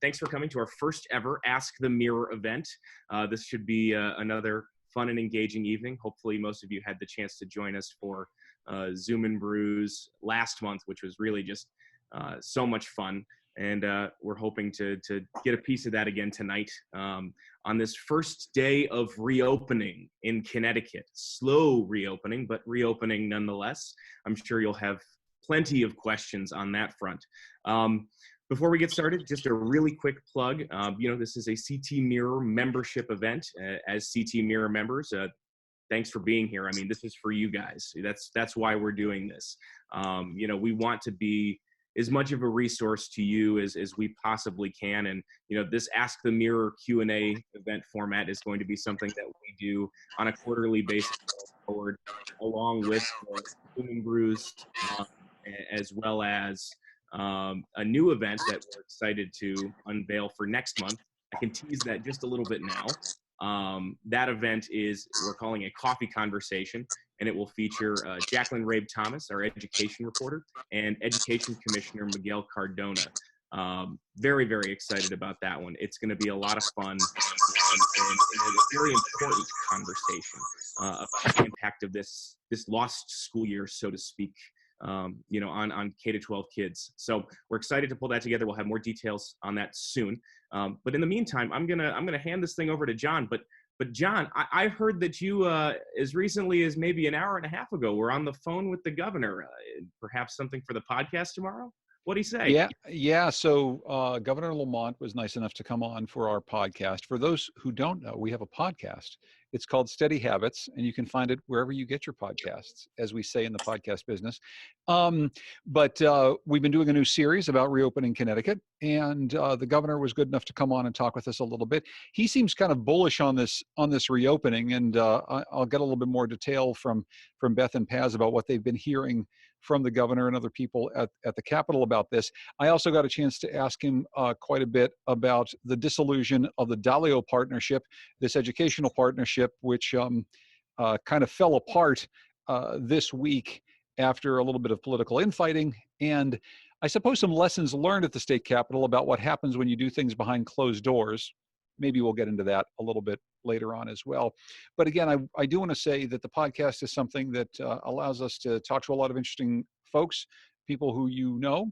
thanks for coming to our first ever Ask the Mirror event. This should be another fun and engaging evening. Hopefully most of you had the chance to join us for Zoom and Brews last month, which was really just so much fun. And we're hoping to get a piece of that again tonight on this first day of reopening in Connecticut. Slow reopening, but reopening nonetheless. I'm sure you'll have plenty of questions on that front. Before we get started, just a really quick plug. This is a CT Mirror membership event. As CT Mirror members, thanks for being here. I mean, this is for you guys. That's why we're doing this. We want to be as much of a resource to you as we possibly can. And, this Ask the Mirror Q&A event format is going to be something that we do on a quarterly basis going forward, along with Zoom and Brews, as well as a new event that we're excited to unveil for next month. I can tease that just a little bit now. That event we're calling a coffee conversation, and it will feature Jacqueline Rabe Thomas, our education reporter, and Education Commissioner Miguel Cardona. Very, very excited about that one. It's going to be a lot of fun and a very important conversation about the impact of this lost school year, so to speak, on K-12 kids. So we're excited to pull that together. We'll have more details on that soon. But in the meantime, I'm gonna hand this thing over to John. But John, I heard that you, as recently as maybe an hour and a half ago, were on the phone with the governor. Perhaps something for the podcast tomorrow? What'd he say? Yeah. So Governor Lamont was nice enough to come on for our podcast. For those who don't know, we have a podcast. It's called Steady Habits, and you can find it wherever you get your podcasts, as we say in the podcast business. But we've been doing a new series about reopening Connecticut, and the governor was good enough to come on and talk with us a little bit. He seems kind of bullish on this reopening, and I'll get a little bit more detail from Beth and Paz about what they've been hearing from the governor and other people at the Capitol about this. I also got a chance to ask him quite a bit about the dissolution of the Dalio partnership, this educational partnership, which kind of fell apart this week after a little bit of political infighting. And I suppose some lessons learned at the state capitol about what happens when you do things behind closed doors. Maybe we'll get into that a little bit later on as well. But again, I do want to say that the podcast is something that allows us to talk to a lot of interesting folks, people who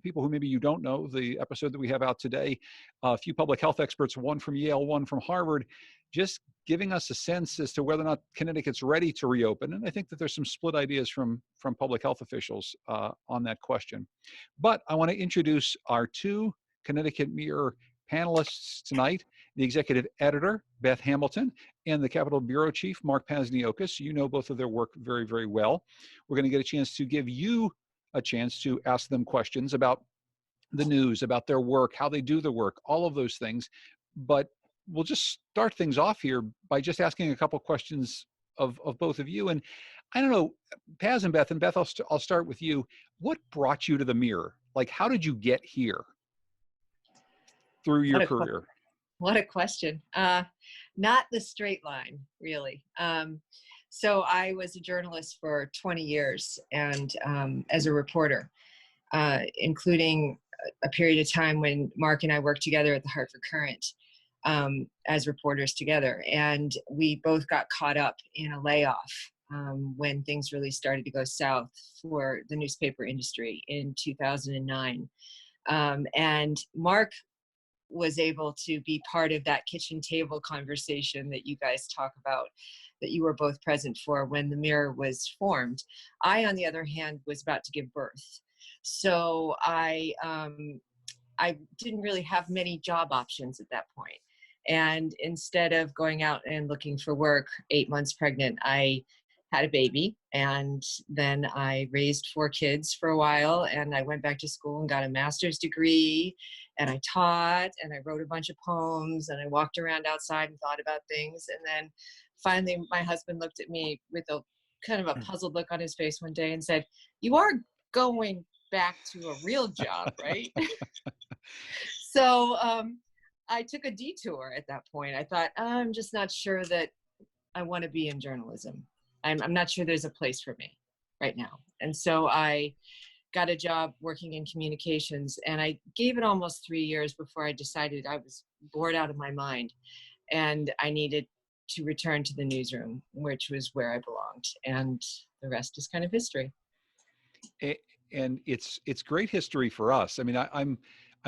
people who maybe you don't know. The episode that we have out today, a few public health experts, one from Yale, one from Harvard, just giving us a sense as to whether or not Connecticut's ready to reopen. And I think that there's some split ideas from public health officials on that question. But I want to introduce our two Connecticut Mirror panelists tonight, the executive editor, Beth Hamilton, and the Capitol Bureau Chief, Mark Pazniokas. You know both of their work very, very well. We're going to get a chance to give you a chance to ask them questions about the news, about their work, how they do the work, all of those things. But we'll just start things off here by just asking a couple questions of both of you. And I don't know, Paz and Beth, I'll start with you. What brought you to the Mirror? Like, how did you get here through your career? What a question. Not the straight line, really. So I was a journalist for 20 years and as a reporter, including a period of time when Mark and I worked together at the Hartford Courant as reporters together. And we both got caught up in a layoff when things really started to go south for the newspaper industry in 2009. And Mark was able to be part of that kitchen table conversation that you guys talk about, that you were both present for when the Mirror was formed. I, on the other hand, was about to give birth. So I didn't really have many job options at that point. And instead of going out and looking for work, 8 months pregnant, I had a baby, and then I raised 4 kids for a while, and I went back to school and got a master's degree, and I taught, and I wrote a bunch of poems, and I walked around outside and thought about things. And then finally my husband looked at me with a kind of a puzzled look on his face one day and said, "You are going back to a real job, right?" So I took a detour at that point. I thought, I'm just not sure that I want to be in journalism. I'm not sure there's a place for me right now. And so I got a job working in communications, and I gave it almost 3 years before I decided I was bored out of my mind and I needed to return to the newsroom, which was where I belonged. And the rest is kind of history. And it's great history for us. I mean, I'm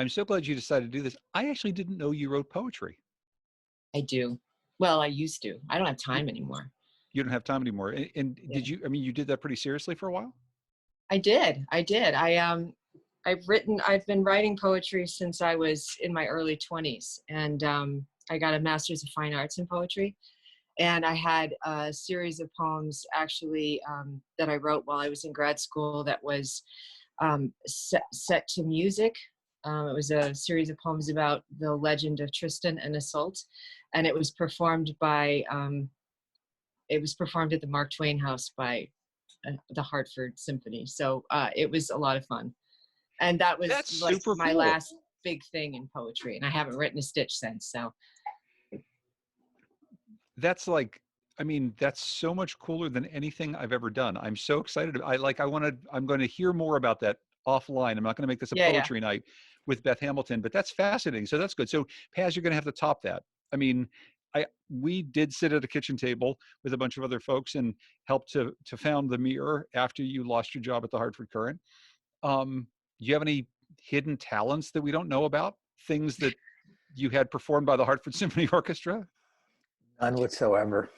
so glad you decided to do this. I actually didn't know you wrote poetry. I do. Well, I used to. I don't have You, time anymore. you don't have time anymore. And Yeah. did you? I mean, you did that pretty seriously for a while. I did. I've been writing poetry since I was in my early 20s, and I got a master's of fine arts in poetry. And I had a series of poems actually that I wrote while I was in grad school that was set to music. It was a series of poems about the legend of Tristan and Isolde, and it was performed at the Mark Twain House by the Hartford Symphony. So it was a lot of fun. And that was That's like super my cool. last big thing in poetry. And I haven't written a stitch since. So That's like, I mean, that's so much cooler than anything I've ever done. I'm so excited. I'm going to hear more about that offline. I'm not going to make this a yeah. poetry night with Beth Hamilton, but that's fascinating. So that's good. So Paz, you're going to have to top that. I mean, we did sit at a kitchen table with a bunch of other folks and helped to found the Mirror after you lost your job at the Hartford Courant. Do you have any hidden talents that we don't know about? Things that you had performed by the Hartford Symphony Orchestra? None whatsoever.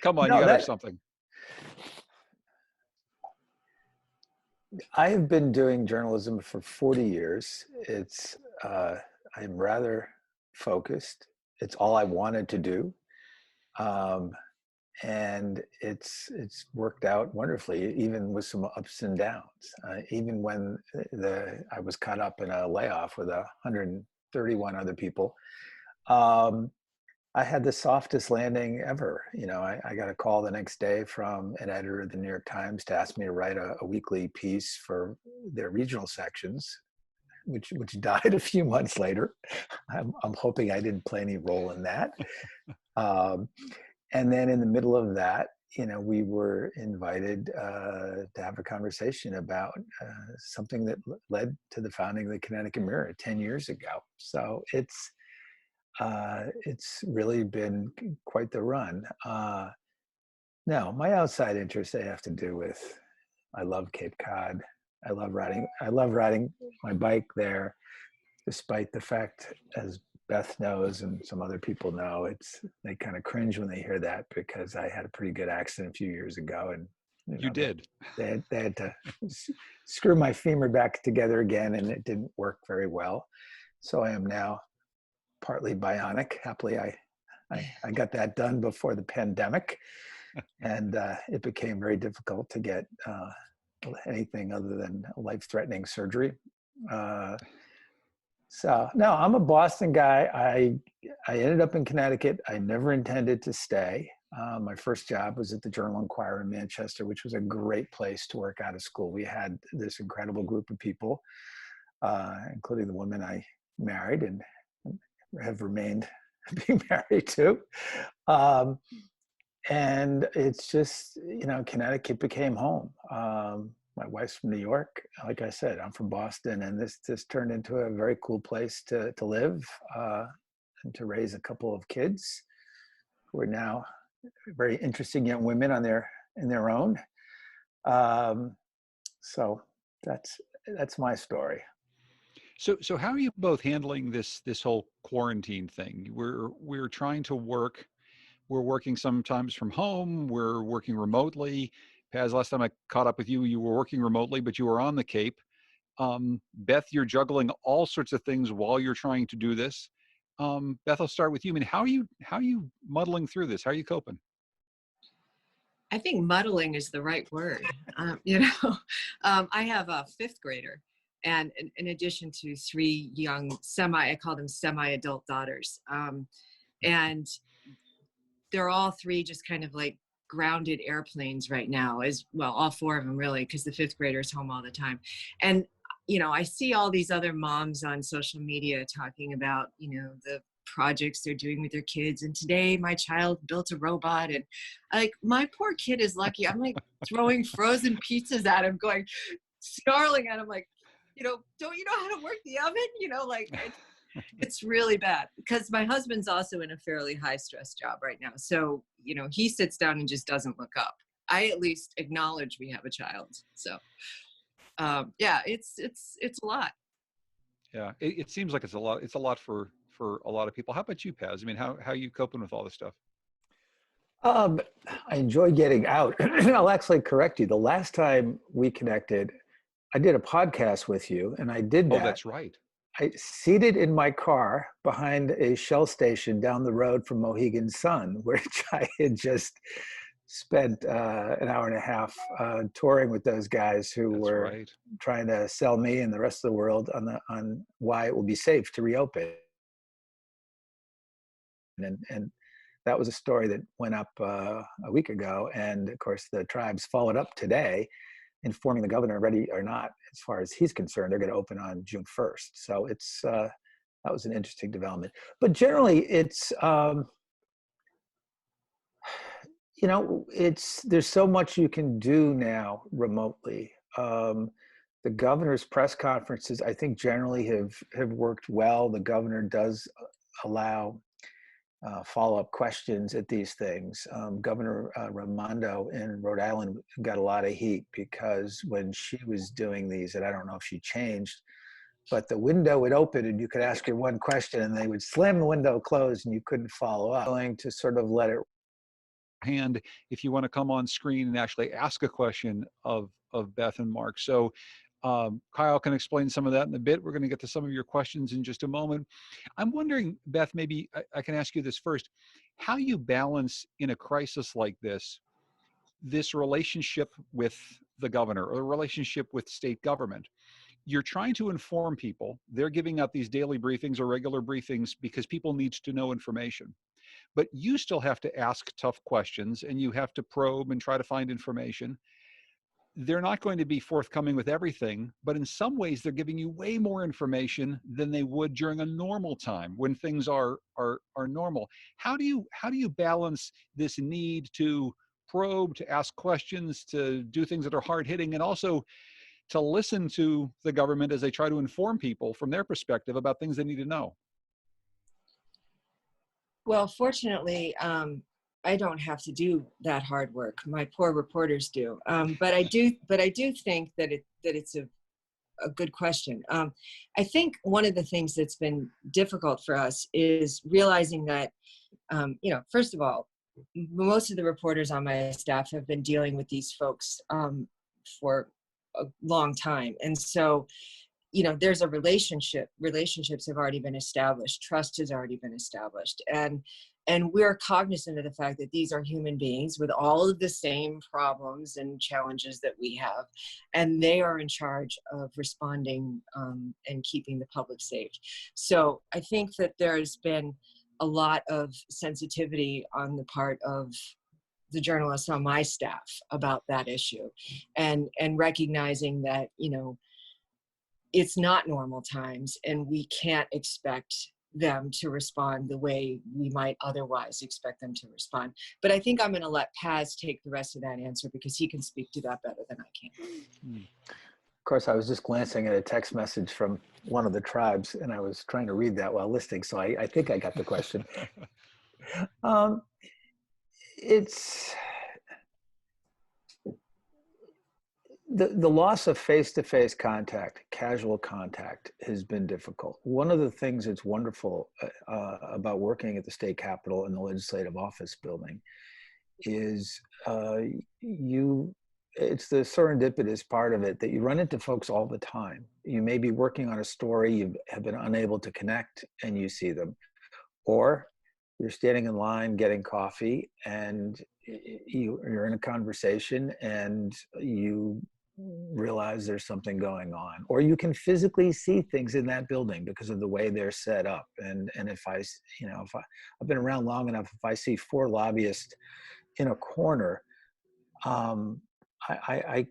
Come on, No, you got to have something. I have been doing journalism for 40 years. I'm rather focused. It's all I wanted to do. And it's worked out wonderfully, even with some ups and downs. Even when I was caught up in a layoff with 131 other people, I had the softest landing ever. You know, I got a call the next day from an editor of the New York Times to ask me to write a weekly piece for their regional sections, which died a few months later. I'm hoping I didn't play any role in that. And then in the middle of that, you know, we were invited to have a conversation about something that led to the founding of the Connecticut Mirror 10 years ago. So it's really been quite the run. Now, my outside interests, they have to do with, I love Cape Cod. I love riding my bike there, despite the fact, as Beth knows and some other people know, they kind of cringe when they hear that, because I had a pretty good accident a few years ago, and you did. They had to screw my femur back together again, and it didn't work very well. So I am now partly bionic. Happily, I got that done before the pandemic, and it became very difficult to get anything other than life-threatening surgery. So no, I'm a Boston guy. I ended up in Connecticut. I never intended to stay. My first job was at the Journal-Enquirer in Manchester, which was a great place to work out of school. We had this incredible group of people, including the woman I married and have remained being married to. And it's just, you know, Connecticut became home. My wife's from New York. Like I said, I'm from Boston, and this turned into a very cool place to live and to raise a couple of kids who are now very interesting young women in their own. So that's my story. So how are you both handling this whole quarantine thing? We're trying to work. We're working sometimes from home. We're working remotely. Paz, last time I caught up with you, you were working remotely, but you were on the Cape. Beth, you're juggling all sorts of things while you're trying to do this. Beth, I'll start with you. I mean, how are you muddling through this? How are you coping? I think muddling is the right word. I have a fifth grader, and in addition to three young I call them semi-adult daughters. And they're all three just kind of like grounded airplanes right now, as well, all four of them really, because the fifth grader is home all the time. And, you know, I see all these other moms on social media talking about, you know, the projects they're doing with their kids. And today my child built a robot, and like my poor kid is lucky. I'm like throwing frozen pizzas at him, going, snarling at him like, don't you know how to work the oven? Like it's really bad because my husband's also in a fairly high stress job right now. So, he sits down and just doesn't look up. I at least acknowledge we have a child. So, yeah, it's a lot. Yeah, it seems like it's a lot. It's a lot for a lot of people. How about you, Paz? I mean, how are you coping with all this stuff? I enjoy getting out. I'll actually correct you. The last time we connected, I did a podcast with you, and I did that. Oh, that's right. I seated in my car behind a Shell station down the road from Mohegan Sun, which I had just spent an hour and a half touring with those guys who That's were right. trying to sell me and the rest of the world on why it will be safe to reopen. And that was a story that went up a week ago. And of course, the tribes followed up today, informing the governor, ready or not, as far as he's concerned, they're going to open on June 1st. So it's that was an interesting development. But generally, it's there's so much you can do now remotely. The governor's press conferences, I think, generally have worked well. The governor does allow follow-up questions at these things. Governor Raimondo in Rhode Island got a lot of heat because when she was doing these, and I don't know if she changed, but the window would open and you could ask her one question and they would slam the window closed and you couldn't follow up. Going to sort of let it hand if you want to come on screen and actually ask a question of Beth and Mark. So Kyle can explain some of that in a bit. We're going to get to some of your questions in just a moment. I'm wondering, Beth, maybe I can ask you this first, how you balance in a crisis like this relationship with the governor or the relationship with state government. You're trying to inform people. They're giving out these daily briefings or regular briefings because people need to know information. But you still have to ask tough questions and you have to probe and try to find information. They're not going to be forthcoming with everything, but in some ways they're giving you way more information than they would during a normal time when things are normal. How do you balance this need to probe, to ask questions, to do things that are hard hitting, and also to listen to the government as they try to inform people from their perspective about things they need to know? Well, fortunately, I don't have to do that hard work. My poor reporters do. But I do think that it's a good question. I think one of the things that's been difficult for us is realizing that, first of all, most of the reporters on my staff have been dealing with these folks for a long time. And so, there's a relationships have already been established, trust has already been established, and we're cognizant of the fact that these are human beings with all of the same problems and challenges that we have, and they are in charge of responding and keeping the public safe. So I think that there's been a lot of sensitivity on the part of the journalists on my staff about that issue, and recognizing that, it's not normal times and we can't expect them to respond the way we might otherwise expect them to respond. But I think I'm going to let Paz take the rest of that answer because he can speak to that better than I can. Of course, I was just glancing at a text message from one of the tribes and I was trying to read that while listening. So I think I got the question. It's the loss of face-to-face contact, casual contact, has been difficult. One of the things that's wonderful about working at the state capitol in the legislative office building is it's the serendipitous part of it that you run into folks all the time. You may be working on a story, you have been unable to connect, and you see them. Or you're standing in line getting coffee and you're in a conversation and you realize there's something going on, or you can physically see things in that building because of the way they're set up. And if I've been around long enough, if I see 4 lobbyists in a corner, I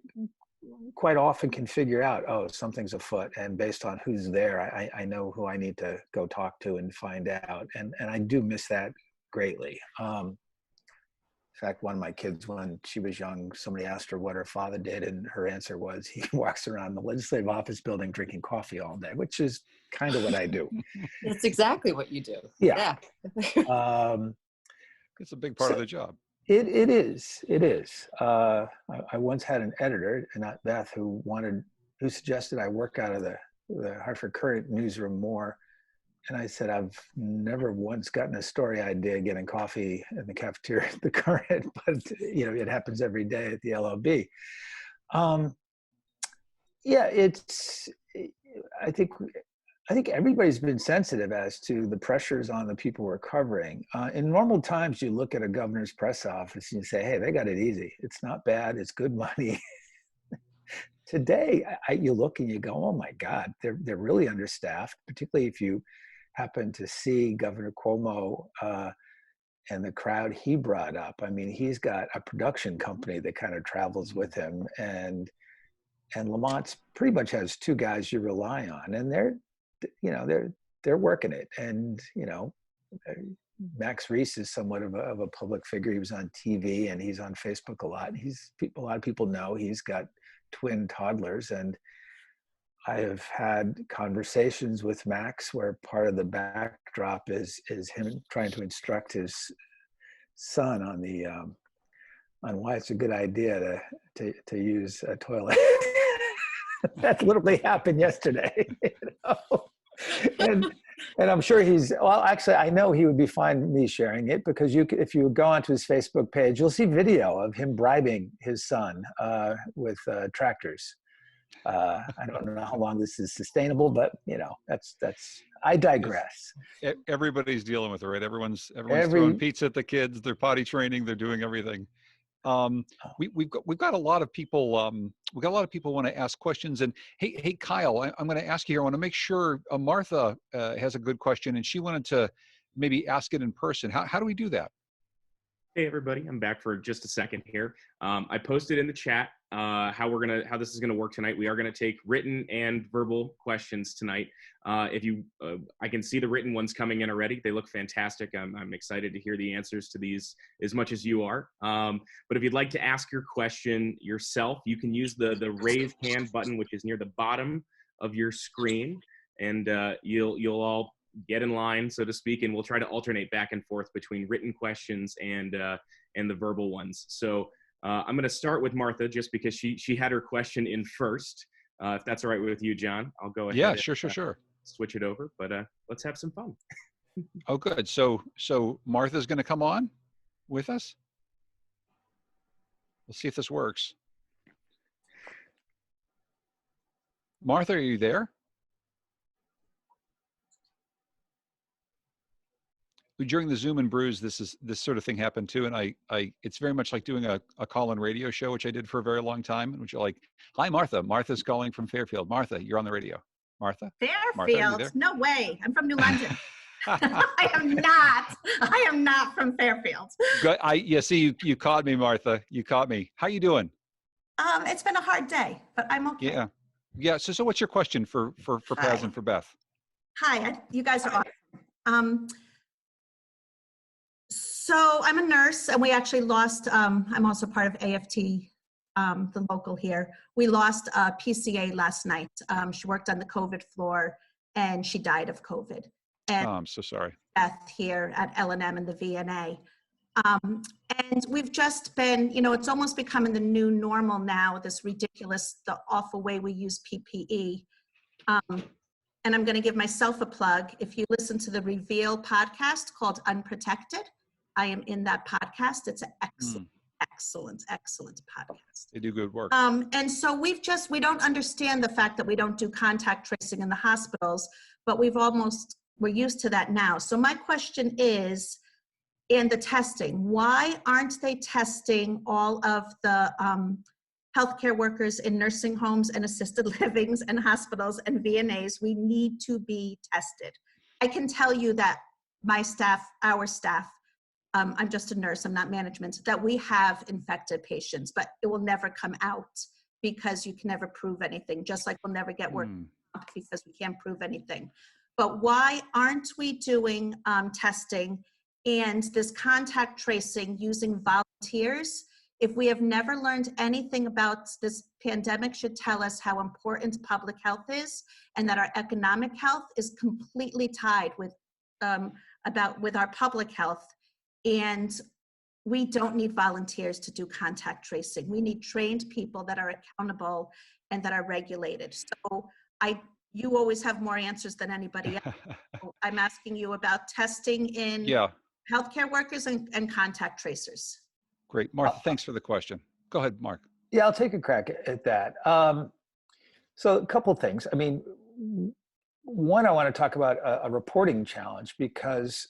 quite often can figure out, oh, something's afoot, and based on who's there, I know who I need to go talk to and find out. And I do miss that greatly. In fact, one of my kids, when she was young, somebody asked her what her father did, and her answer was, he walks around the legislative office building drinking coffee all day, which is kind of what I do. That's exactly what you do. Yeah. It's a big part of the job. It is. I once had an editor, not Beth, who suggested I work out of the Hartford Courant newsroom more. And I said, I've never once gotten a story idea getting coffee in the cafeteria at the Courant, but it happens every day at the LOB. I think everybody's been sensitive as to the pressures on the people we're covering. In normal times, you look at a governor's press office and you say, hey, they got it easy. It's not bad. It's good money. Today, you look and you go, oh my God, they're really understaffed, particularly if you happen to see Governor Cuomo and the crowd he brought up. I mean, he's got a production company that kind of travels with him, and Lamont's pretty much has two guys you rely on, and they're working it. And Max Reese is somewhat of a public figure. He was on TV and he's on Facebook a lot. A lot of people know he's got twin toddlers, and I have had conversations with Max where part of the backdrop is him trying to instruct his son on why it's a good idea to use a toilet. That literally happened yesterday. And I'm sure actually, I know he would be fine me sharing it, because if you go onto his Facebook page, you'll see video of him bribing his son with tractors. I don't know how long this is sustainable, but I digress. Everybody's dealing with it, right? Everyone's throwing pizza at the kids. They're potty training. They're doing everything. We've got a lot of people. We've got a lot of people want to ask questions. And hey, Kyle, I'm going to ask you here. I want to make sure Martha has a good question, and she wanted to maybe ask it in person. How do we do that? Hey everybody, I'm back for just a second here. I posted in the chat how this is gonna work tonight. We are gonna take written and verbal questions tonight. I can see the written ones coming in already. They look fantastic. I'm excited to hear the answers to these as much as you are. But if you'd like to ask your question yourself, you can use the raise hand button, which is near the bottom of your screen, and you'll all get in line, so to speak, and we'll try to alternate back and forth between written questions and the verbal ones. So I'm going to start with Martha, just because she had her question in first. If that's all right with you, John, I'll go ahead. Yeah, sure. Switch it over, but let's have some fun. Oh, good. So Martha's going to come on with us. We'll see if this works. Martha, are you there? During the Zoom and Brews, this sort of thing happened too, and it's very much like doing a call-in radio show, which I did for a very long time, which you're like, hi Martha, Martha's calling from Fairfield. Martha, you're on the radio. Martha? Fairfield? Martha, no way. I'm from New London. I am not from Fairfield. Good. See, you caught me, Martha. You caught me. How you doing? It's been a hard day, but I'm okay. Yeah. So what's your question for Paz and for Beth? Hi, you guys are awesome. So I'm a nurse, and we actually lost, I'm also part of AFT, the local here. We lost a PCA last night. She worked on the COVID floor, and she died of COVID. And I'm so sorry. Death here at L&M and the VNA. And we've just been, it's almost becoming the new normal now, the awful way we use PPE. And I'm going to give myself a plug. If you listen to the Reveal podcast called Unprotected, I am in that podcast. It's an excellent podcast. They do good work. And so we don't understand the fact that we don't do contact tracing in the hospitals, but we're used to that now. So my question is, in the testing, why aren't they testing all of the healthcare workers in nursing homes and assisted livings and hospitals and VNAs? We need to be tested. I can tell you that our staff, I'm just a nurse, I'm not management, that we have infected patients, but it will never come out because you can never prove anything, just like we'll never get work Hmm. because we can't prove anything. But why aren't we doing testing and this contact tracing using volunteers? If we have never learned anything about this pandemic, should tell us how important public health is, and that our economic health is completely tied with with our public health. And we don't need volunteers to do contact tracing. We need trained people that are accountable and that are regulated. So you always have more answers than anybody else. I'm asking you about testing in Yeah, healthcare workers and contact tracers. great. Martha, thanks for the question. Go ahead, Mark. Yeah, I'll take a crack at that. So a couple of things. I mean, one, I want to talk about a reporting challenge because,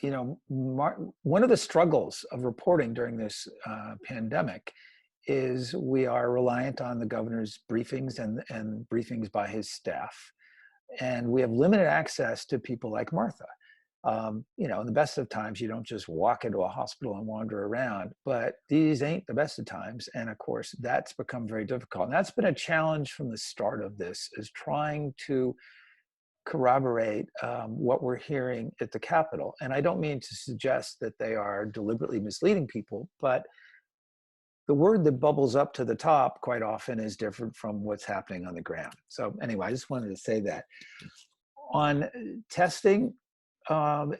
you know, one of the struggles of reporting during this pandemic is we are reliant on the governor's briefings and briefings by his staff. And we have limited access to people like Martha. You know, in the best of times, you don't just walk into a hospital and wander around, but these ain't the best of times. And of course, that's become very difficult. And that's been a challenge from the start of this, is trying to corroborate what we're hearing at the Capitol. And I don't mean to suggest that they are deliberately misleading people, but the word that bubbles up to the top quite often is different from what's happening on the ground. So anyway, I just wanted to say that. On testing, Josh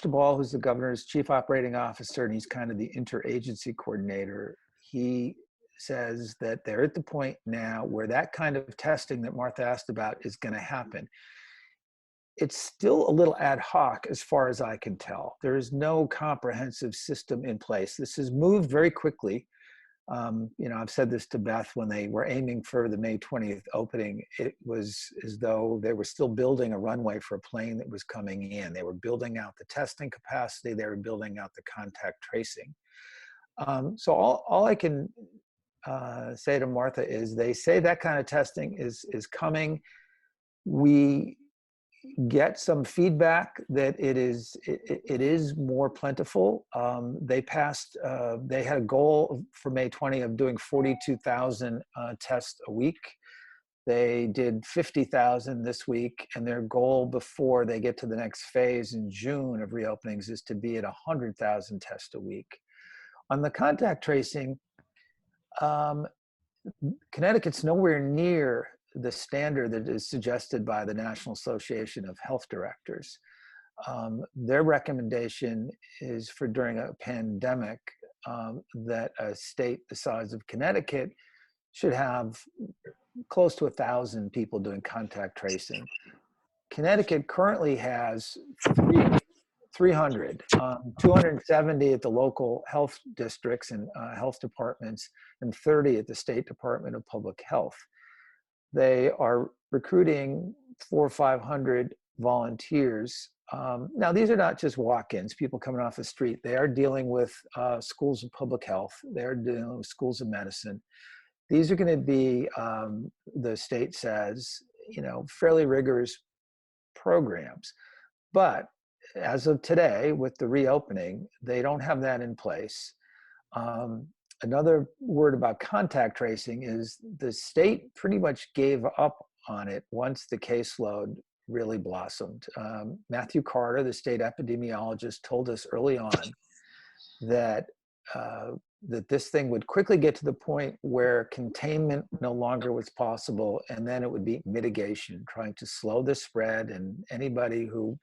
DeBall, who's the governor's chief operating officer, and he's kind of the interagency coordinator, he says that they're at the point now where that kind of testing that Martha asked about is going to happen. It's still a little ad hoc as far as I can tell. There is no comprehensive system in place. This has moved very quickly. You know, I've said this to Beth when they were aiming for the May 20th opening. It was as though they were still building a runway for a plane that was coming in. They were building out the testing capacity. They were building out the contact tracing. So all I can say to Martha is they say that kind of testing is coming. We get some feedback that it is more plentiful. They had a goal for May 20 of doing 42,000 tests a week. They did 50,000 this week, and their goal before they get to the next phase in June of reopenings is to be at 100,000 tests a week. On the contact tracing, Connecticut's nowhere near the standard that is suggested by the National Association of Health Directors. Their recommendation is for during a pandemic that a state the size of Connecticut should have close to 1,000 people doing contact tracing. Connecticut currently has 300, 270 at the local health districts and health departments, and 30 at the State Department of Public Health. They are recruiting 400 or 500 volunteers. Now, these are not just walk-ins, people coming off the street. They are dealing with schools of public health. They're dealing with schools of medicine. These are going to be, the state says, you know, fairly rigorous programs. But as of today, with the reopening, they don't have that in place. Another word about contact tracing is the state pretty much gave up on it once the caseload really blossomed. Matthew Carter, the state epidemiologist, told us early on that that this thing would quickly get to the point where containment no longer was possible, and then it would be mitigation, trying to slow the spread. And anybody who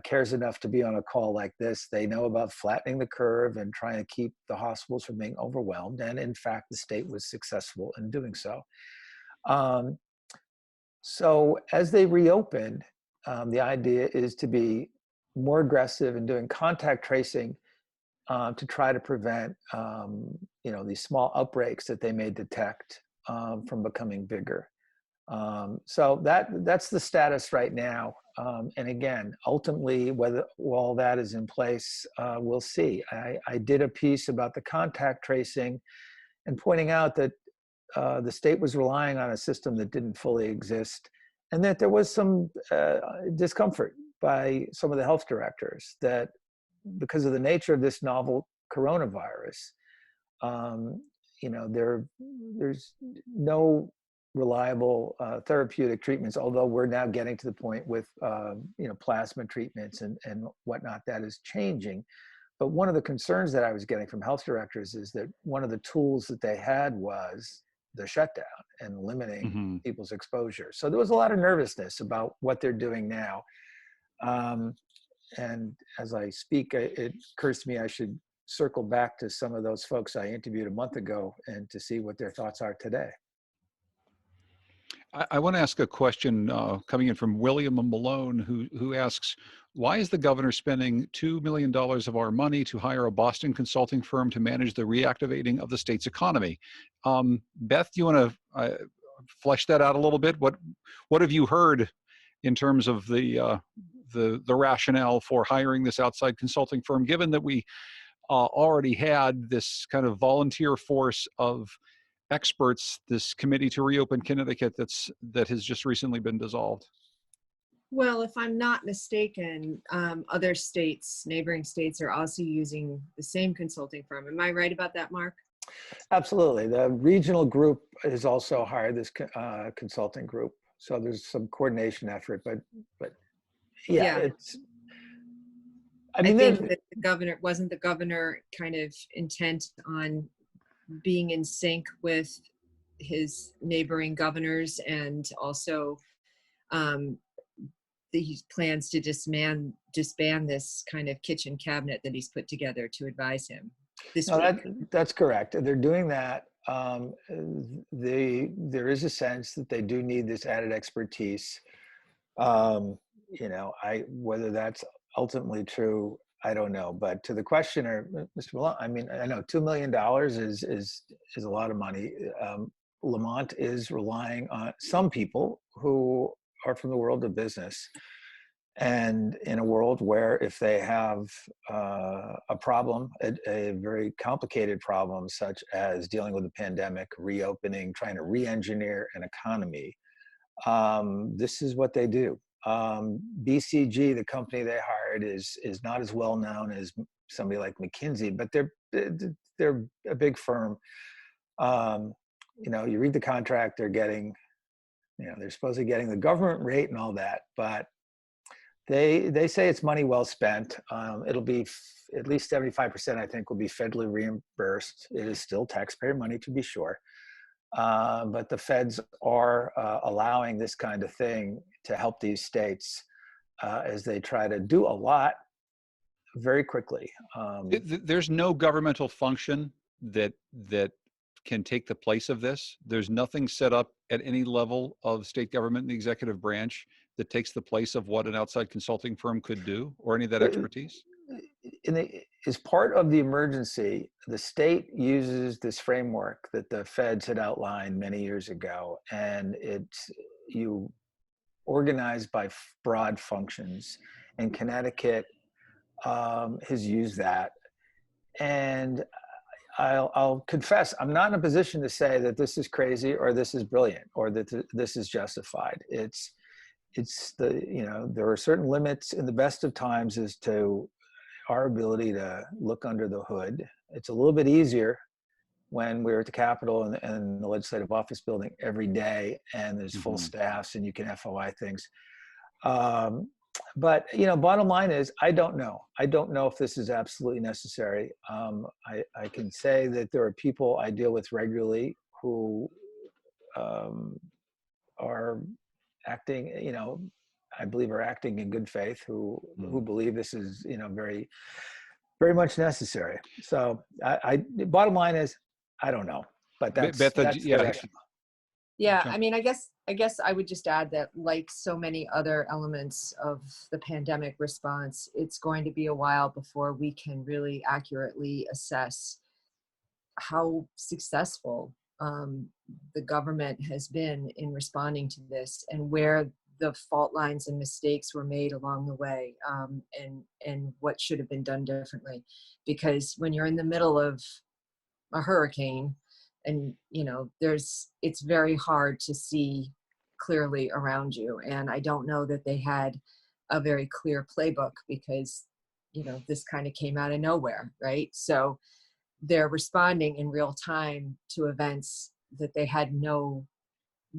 cares enough to be on a call like this, they know about flattening the curve and trying to keep the hospitals from being overwhelmed. And in fact, the state was successful in doing so. So as they reopen, the idea is to be more aggressive in doing contact tracing to try to prevent, you know, these small outbreaks that they may detect from becoming bigger. So that's the status right now. And again, ultimately, whether all that is in place, we'll see. I did a piece about the contact tracing and pointing out that the state was relying on a system that didn't fully exist, and that there was some discomfort by some of the health directors that because of the nature of this novel coronavirus, there's no reliable therapeutic treatments, although we're now getting to the point with plasma treatments and whatnot that is changing. But one of the concerns that I was getting from health directors is that one of the tools that they had was the shutdown and limiting people's exposure. So there was a lot of nervousness about what they're doing now. And as I speak, it occurs to me I should circle back to some of those folks I interviewed a month ago and to see what their thoughts are today. I want to ask a question coming in from William Malone, who asks, why is the governor spending $2 million of our money to hire a Boston consulting firm to manage the reactivating of the state's economy? Beth, do you want to flesh that out a little bit? What have you heard in terms of the rationale for hiring this outside consulting firm, given that we already had this kind of volunteer force of experts, this committee to reopen Connecticut that has just recently been dissolved? Well, if I'm not mistaken, other states, neighboring states, are also using the same consulting firm. Am I right about that, Mark? Absolutely. The regional group has also hired this consulting group. So there's some coordination effort, but yeah. It's, I think that wasn't the governor kind of intent on being in sync with his neighboring governors, and also he plans to disband this kind of kitchen cabinet that he's put together to advise him this week. That's correct. They're doing that. There is a sense that they do need this added expertise. Whether that's ultimately true, I don't know. But to the questioner, Mr. Malone, I mean, I know $2 million is a lot of money. Lamont is relying on some people who are from the world of business, and in a world where if they have a problem, a very complicated problem, such as dealing with a pandemic, reopening, trying to re-engineer an economy, this is what they do. BCG, the company they hired, is not as well known as somebody like McKinsey, but they're a big firm. You read the contract, they're getting, they're supposedly getting the government rate and all that, but they say it's money well spent. It'll be at least 75%, I think, will be federally reimbursed. It is still taxpayer money, to be sure. But the feds are allowing this kind of thing to help these states as they try to do a lot very quickly. There's no governmental function that can take the place of this. There's nothing set up at any level of state government in the executive branch that takes the place of what an outside consulting firm could do, or any of that expertise? As part of the emergency, the state uses this framework that the feds had outlined many years ago, and you organize by broad functions. And Connecticut has used that. And I'll confess, I'm not in a position to say that this is crazy or this is brilliant or that this is justified. There are certain limits in the best of times as to our ability to look under the hood. It's a little bit easier when we're at the Capitol and the Legislative Office building every day, and there's full staffs and you can FOI things. But bottom line is, I don't know. I don't know if this is absolutely necessary. I can say that there are people I deal with regularly who are acting, I believe are acting in good faith, who believe this is, very, very much necessary. So bottom line is, I don't know, but that's direction. Yeah, I mean, I guess I would just add that, like so many other elements of the pandemic response, it's going to be a while before we can really accurately assess how successful the government has been in responding to this, and where the fault lines and mistakes were made along the way, and what should have been done differently. Because when you're in the middle of a hurricane, and it's very hard to see clearly around you. And I don't know that they had a very clear playbook, because this kind of came out of nowhere, right? So they're responding in real time to events that they had no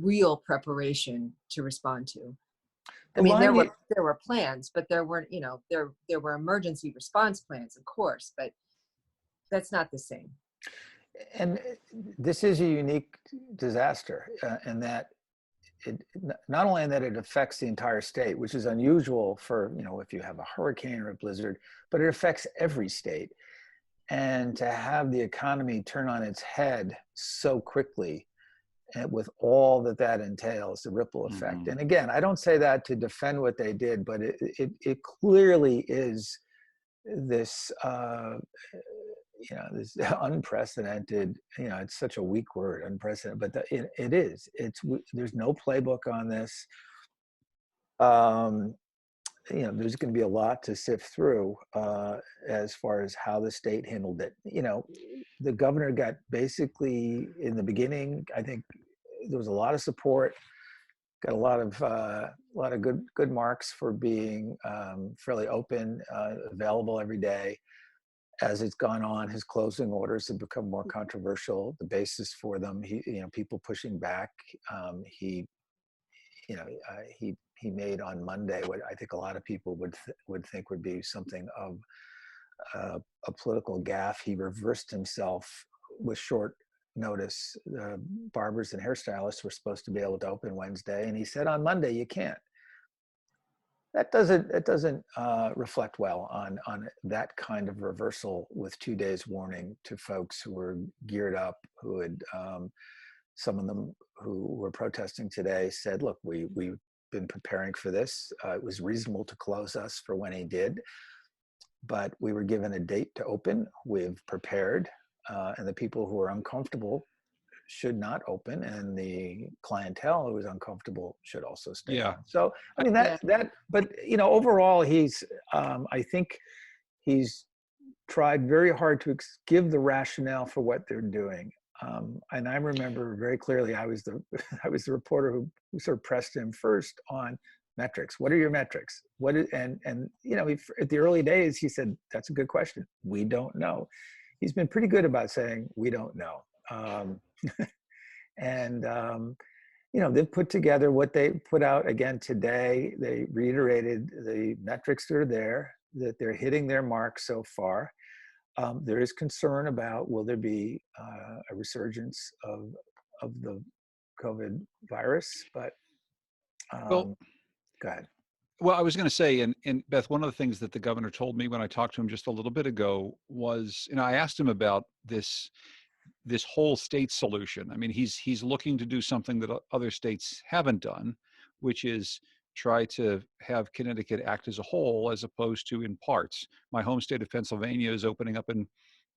real preparation to respond to. I mean, there were plans, but there weren't, you know, there were emergency response plans, of course, but that's not the same. And this is a unique disaster, in that not only in that it affects the entire state, which is unusual for, you know, if you have a hurricane or a blizzard, but it affects every state. And to have the economy turn on its head so quickly, and with all that that entails, the ripple effect. Mm-hmm. And again, I don't say that to defend what they did, but it clearly is this, you know, this unprecedented, you know, it's such a weak word, unprecedented, but it is. There's no playbook on this. You know, there's going to be a lot to sift through as far as how the state handled it. You know, the governor got basically, in the beginning, I think there was a lot of support, got a lot of good marks for being fairly open, available every day. As it's gone on, his closing orders have become more controversial. The basis for them, you know, people pushing back. He made on Monday what I think a lot of people would think would be something of a political gaffe. He reversed himself with short notice. Barbers and hairstylists were supposed to be able to open Wednesday, and he said on Monday you can't. That doesn't reflect well on that kind of reversal with 2 days warning to folks who were geared up, who had some of them who were protesting today said, look, we've been preparing for this. It was reasonable to close us for when he did, but we were given a date to open. We've prepared, and the people who are uncomfortable should not open, and the clientele who is uncomfortable should also stay. Yeah. So, I mean, but, you know, overall, he's, I think he's tried very hard to give the rationale for what they're doing. And I remember very clearly, I was the reporter who sort of pressed him first on metrics. What are your metrics? And you know, at the early days, he said, that's a good question. We don't know. He's been pretty good about saying, we don't know. And, you know, they've put together what they put out again today. They reiterated the metrics that are there, that they're hitting their mark so far. There is concern about, will there be a resurgence of the COVID virus? But Well, go ahead. Well, I was going to say, and Beth, one of the things that the governor told me when I talked to him just a little bit ago was, you know, I asked him about this whole state solution. I mean, he's looking to do something that other states haven't done, which is try to have Connecticut act as a whole as opposed to in parts. My home state of Pennsylvania is opening up in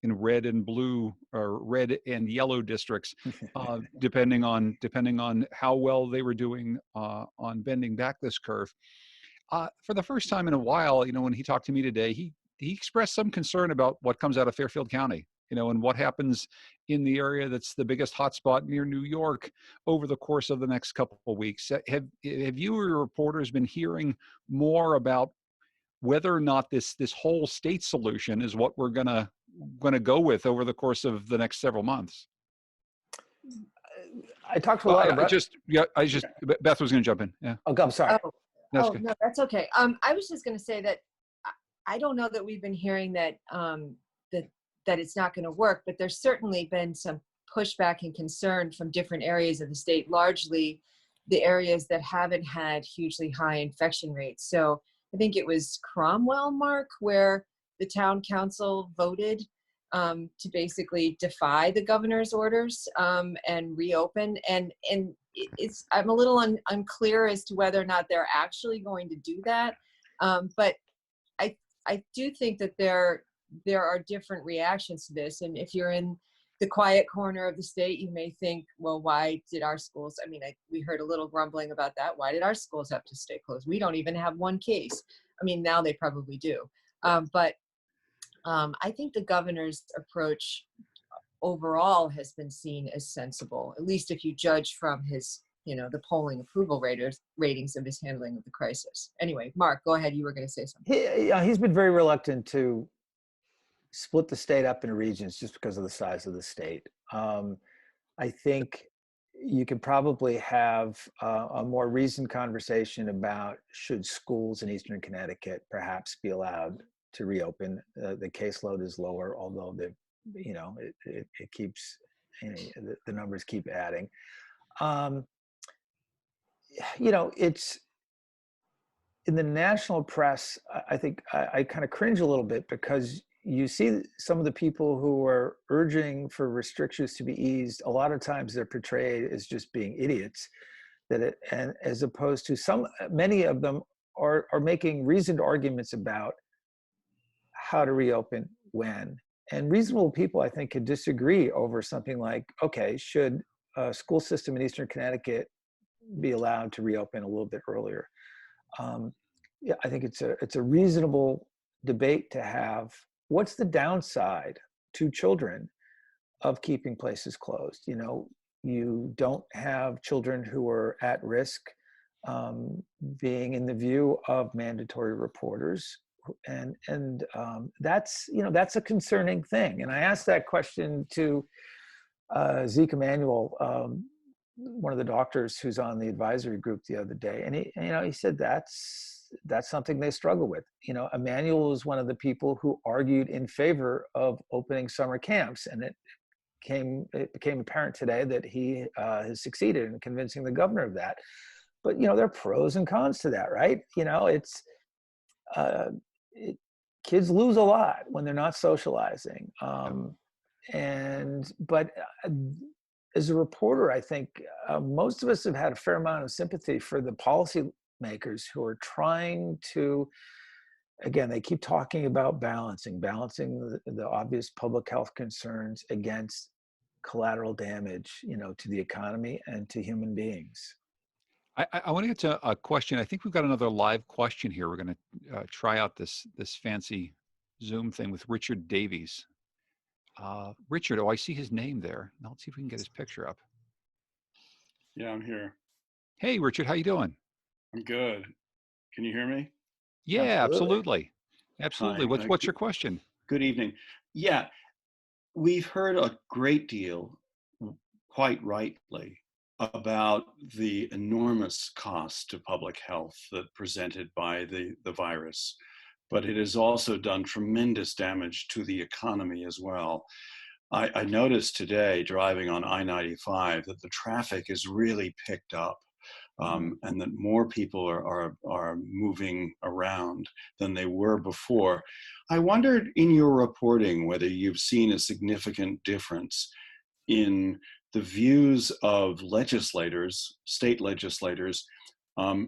red and blue or red and yellow districts, depending on how well they were doing on bending back this curve. For the first time in a while, you know, when he talked to me today, he expressed some concern about what comes out of Fairfield County, you know, and what happens in the area that's the biggest hotspot near New York over the course of the next couple of weeks. Have you or your reporters been hearing more about whether or not this whole state solution is what we're gonna go with over the course of the next several months? I talked to a lot of Beth was going to jump in. Yeah. Oh, I'm sorry. No, that's okay. I was just going to say that I don't know that we've been hearing that that it's not going to work, but there's certainly been some pushback and concern from different areas of the state, largely the areas that haven't had hugely high infection rates. So I think it was Cromwell, Mark, where the town council voted to basically defy the governor's orders and reopen. And I'm a little unclear as to whether or not they're actually going to do that. But I do think that there are different reactions to this. And if you're in the quiet corner of the state, you may think, well, why did our schools, we heard a little grumbling about that. Why did our schools have to stay closed? We don't even have one case. Now they probably do. But I think the governor's approach overall has been seen as sensible, at least if you judge from his, the polling approval ratings of his handling of the crisis. Anyway, Mark, go ahead. You were going to say something. He's been very reluctant to split the state up into regions just because of the size of the state. I think you could probably have a more reasoned conversation about should schools in Eastern Connecticut perhaps be allowed to reopen. The caseload is lower, although it keeps, the numbers keep adding. It's in the national press. I think I kind of cringe a little bit because you see some of the people who are urging for restrictions to be eased. A lot of times they're portrayed as just being idiots, and as opposed to many of them are making reasoned arguments about how to reopen, when. And reasonable people, I think, could disagree over something like, okay, should a school system in Eastern Connecticut be allowed to reopen a little bit earlier? Yeah, I think it's a reasonable debate to have. What's the downside to children of keeping places closed? You don't have children who are at risk being in the view of mandatory reporters, and that's a concerning thing. And I asked that question to Zeke Emanuel, one of the doctors who's on the advisory group, the other day, and he said that's something they struggle with. Emanuel was one of the people who argued in favor of opening summer camps, and it became apparent today that he has succeeded in convincing the governor of that. But there are pros and cons to that, right? Kids lose a lot when they're not socializing, but as a reporter, I think most of us have had a fair amount of sympathy for the policymakers who are trying to, again, they keep talking about balancing the obvious public health concerns against collateral damage, to the economy and to human beings. I want to get to a question. I think we've got another live question here. We're going to try out this fancy Zoom thing with Richard Davies. Richard, I see his name there. Now let's see if we can get his picture up. Yeah, I'm here. Hey, Richard, how you doing? I'm good. Can you hear me? Yeah, absolutely. Absolutely. Hi. What's your question? Good evening. Yeah, we've heard a great deal, quite rightly, about the enormous cost to public health that presented by the virus, but it has also done tremendous damage to the economy as well. I noticed today driving on I-95 that the traffic is really picked up, and that more people are moving around than they were before. I wondered in your reporting whether you've seen a significant difference in the views of legislators, state legislators,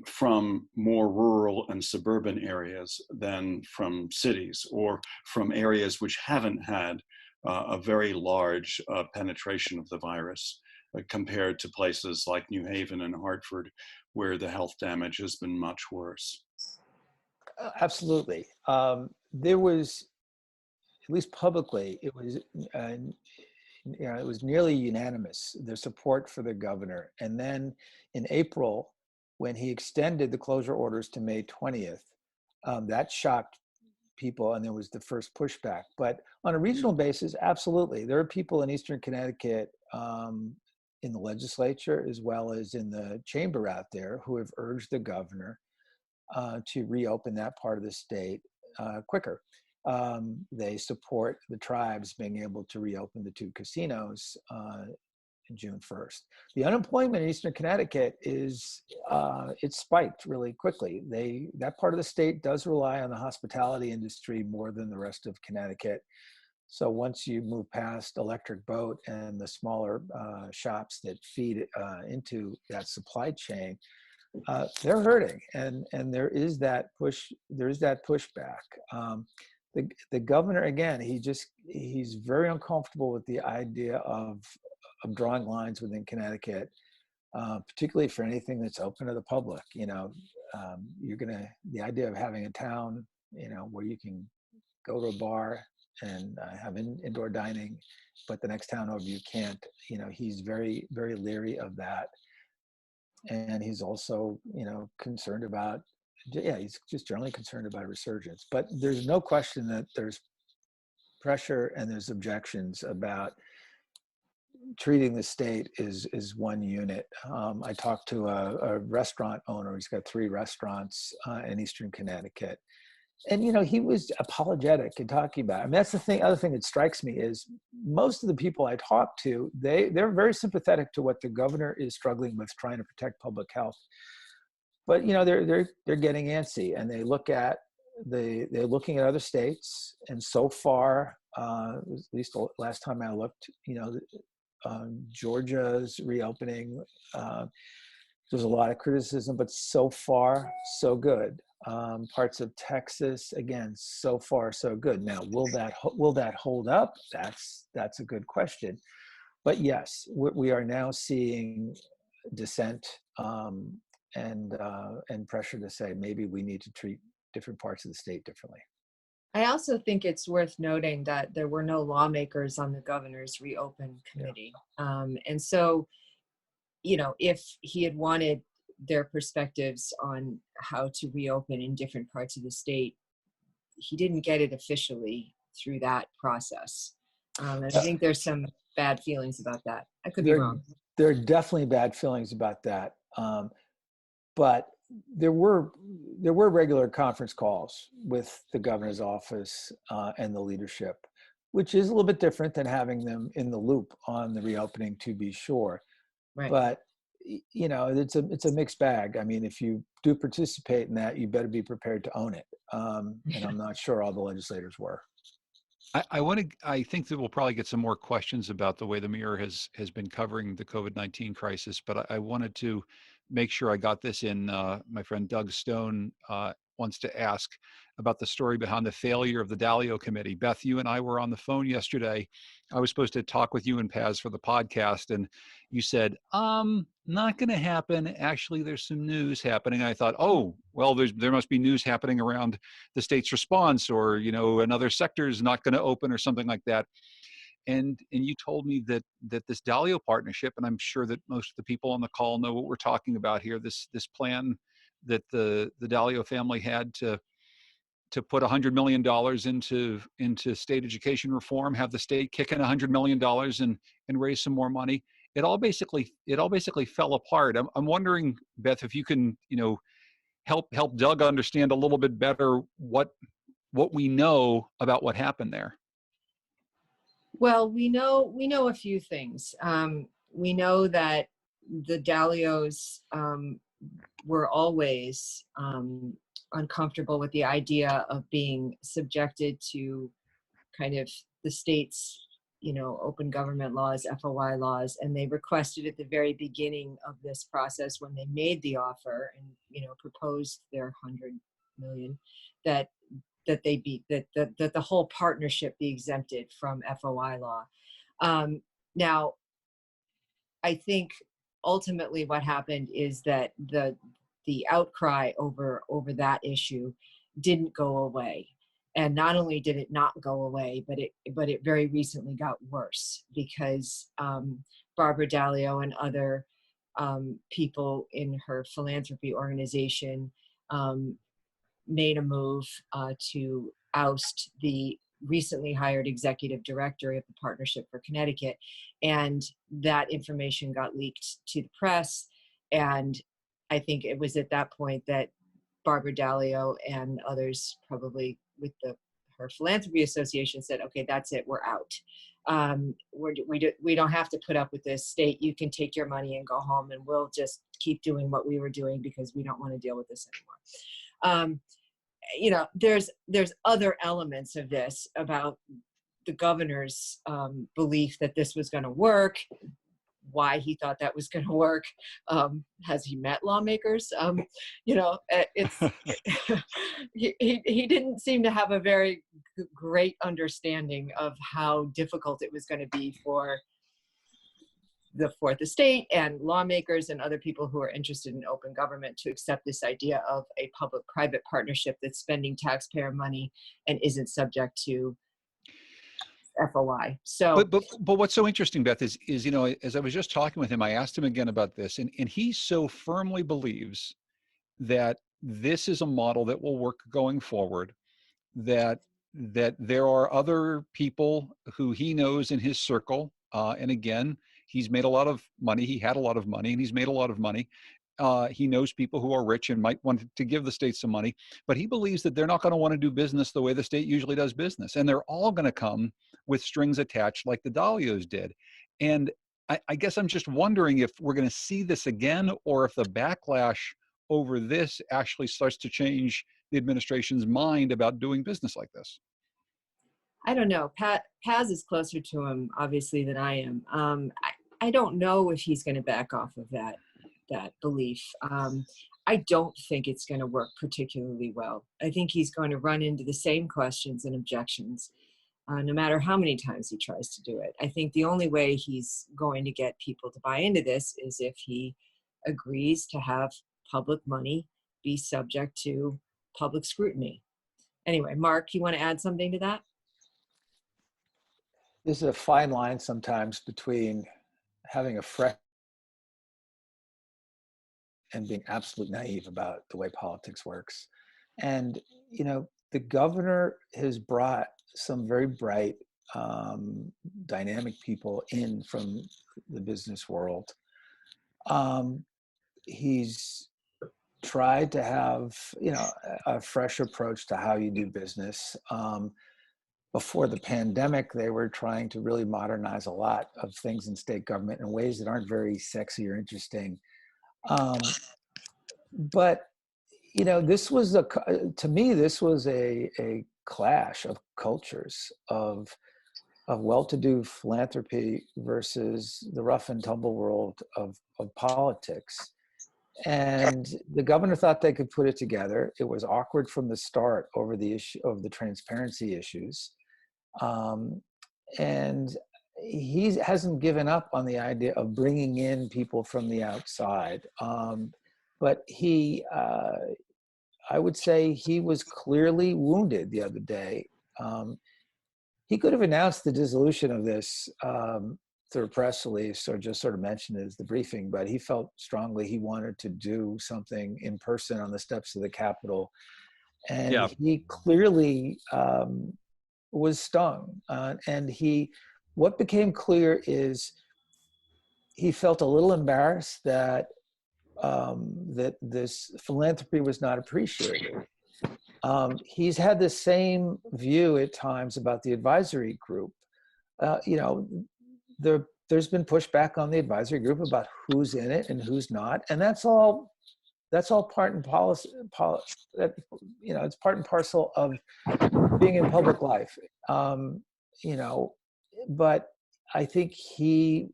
from more rural and suburban areas than from cities, or from areas which haven't had a very large penetration of the virus, compared to places like New Haven and Hartford, where the health damage has been much worse. Absolutely. There was, at least publicly, it was it was nearly unanimous, the support for the governor. And then in April, when he extended the closure orders to May 20th, that shocked people, and there was the first pushback. But on a regional basis, absolutely. There are people in Eastern Connecticut, in the legislature, as well as in the chamber out there, who have urged the governor to reopen that part of the state quicker. They support the tribes being able to reopen the 2 casinos June 1st. The unemployment in Eastern Connecticut is, it spiked really quickly. That part of the state does rely on the hospitality industry more than the rest of Connecticut. So once you move past Electric Boat and the smaller shops that feed into that supply chain, they're hurting, and there is that pushback. The governor, again, he's very uncomfortable with the idea of drawing lines within Connecticut, particularly for anything that's open to the public. The idea of having a town, where you can go to a bar and have indoor dining, but the next town over you can't. He's very, very leery of that, and he's also, concerned about. Yeah, he's just generally concerned about a resurgence. But there's no question that there's pressure and there's objections about treating the state is one unit. I talked to a restaurant owner. He's got 3 restaurants in Eastern Connecticut. And, you know, he was apologetic in talking about it. I mean, that's the thing. Other thing that strikes me is most of the people I talk to, they're very sympathetic to what the governor is struggling with, trying to protect public health. But, you know, they're getting antsy, and they're looking at other states. And so far, at least the last time I looked, you know, Georgia's reopening, there's a lot of criticism, but so far, so good. Parts of Texas, again, so far, so good. Now, will that hold up? That's a good question. But yes, we are now seeing dissent and pressure to say maybe we need to treat different parts of the state differently. I also think it's worth noting that there were no lawmakers on the governor's reopen committee. And so, you know, if he had wanted their perspectives on how to reopen in different parts of the state, he didn't get it officially through that process. And I think there's some bad feelings about that. I could be wrong. There are definitely bad feelings about that. But there were regular conference calls with the governor's office and the leadership, which is a little bit different than having them in the loop on the reopening, to be sure. Right. But you know, it's a mixed bag. I mean, if you do participate in that, you better be prepared to own it. And I'm not sure all the legislators were. I think that we'll probably get some more questions about the way the Mirror has been covering the COVID-19 crisis, but I wanted to make sure I got this in. My friend Doug Stone wants to ask about the story behind the failure of the Dalio committee. Beth, you and I were on the phone yesterday. I was supposed to talk with you and Paz for the podcast, and you said, not going to happen. Actually, there's some news happening. I thought, oh, well, there must be news happening around the state's response, or, you know, another sector is not going to open or something like that. And you told me that this Dalio partnership, and I'm sure that most of the people on the call know what we're talking about here, this plan that the Dalio family had to put $100 million into state education reform, have the state kick in $100 million and raise some more money. It all basically fell apart. I'm wondering, Beth, if you can, you know, help Doug understand a little bit better what we know about what happened there. Well, we know a few things. We know that the Dalios were always uncomfortable with the idea of being subjected to kind of the state's, you know, open government laws, FOI laws, and they requested at the very beginning of this process, when they made the offer and, you know, proposed their $100 million, that the whole partnership be exempted from FOI law. Now, I think ultimately what happened is that the outcry over that issue didn't go away. And not only did it not go away, but it very recently got worse, because Barbara Dalio and other people in her philanthropy organization made a move to oust the recently hired executive director of the Partnership for Connecticut. And that information got leaked to the press. And I think it was at that point that Barbara Dalio and others, probably with her philanthropy association, said, okay, that's it, we're out. We don't have to put up with this. State, you can take your money and go home, and we'll just keep doing what we were doing because we don't want to deal with this anymore. You know, there's other elements of this about the governor's belief that this was going to work, why he thought that was going to work. Has he met lawmakers? You know, he didn't seem to have a very great understanding of how difficult it was going to be for the Fourth Estate and lawmakers and other people who are interested in open government to accept this idea of a public-private partnership that's spending taxpayer money and isn't subject to FOI. So, but what's so interesting, Beth, is you know, as I was just talking with him, I asked him again about this, and he so firmly believes that this is a model that will work going forward, that that there are other people who he knows in his circle. And again, he's made a lot of money. He had a lot of money and he's made a lot of money. He knows people who are rich and might want to give the state some money, but he believes that they're not going to want to do business the way the state usually does business. And they're all going to come with strings attached like the Dahlios did. And I guess I'm just wondering if we're going to see this again, or if the backlash over this actually starts to change the administration's mind about doing business like this. I don't know. Paz is closer to him, obviously, than I am. I don't know if he's going to back off of that belief. I don't think it's going to work particularly well. I think he's going to run into the same questions and objections, no matter how many times he tries to do it. I think the only way he's going to get people to buy into this is if he agrees to have public money be subject to public scrutiny. Anyway, Mark, you want to add something to that? There's a fine line sometimes between having a fresh and being absolutely naive about the way politics works. And, you know, the governor has brought some very bright, dynamic people in from the business world. He's tried to have, you know, a fresh approach to how you do business. Before the pandemic, they were trying to really modernize a lot of things in state government in ways that aren't very sexy or interesting. But, you know, this was to me, this was a clash of cultures of well-to-do philanthropy versus the rough and tumble world of politics. And the governor thought they could put it together. It was awkward from the start over the issue of the transparency issues. And he hasn't given up on the idea of bringing in people from the outside. But he, I would say he was clearly wounded the other day. He could have announced the dissolution of this through a press release or just sort of mentioned it as the briefing, but he felt strongly he wanted to do something in person on the steps of the Capitol. And he clearly was stung. And what became clear is he felt a little embarrassed that that this philanthropy was not appreciated. He's had the same view at times about the advisory group. You know, there's been pushback on the advisory group about who's in it and who's not, and that's all part and policy. You know, it's part and parcel of being in public life. You know, but I think he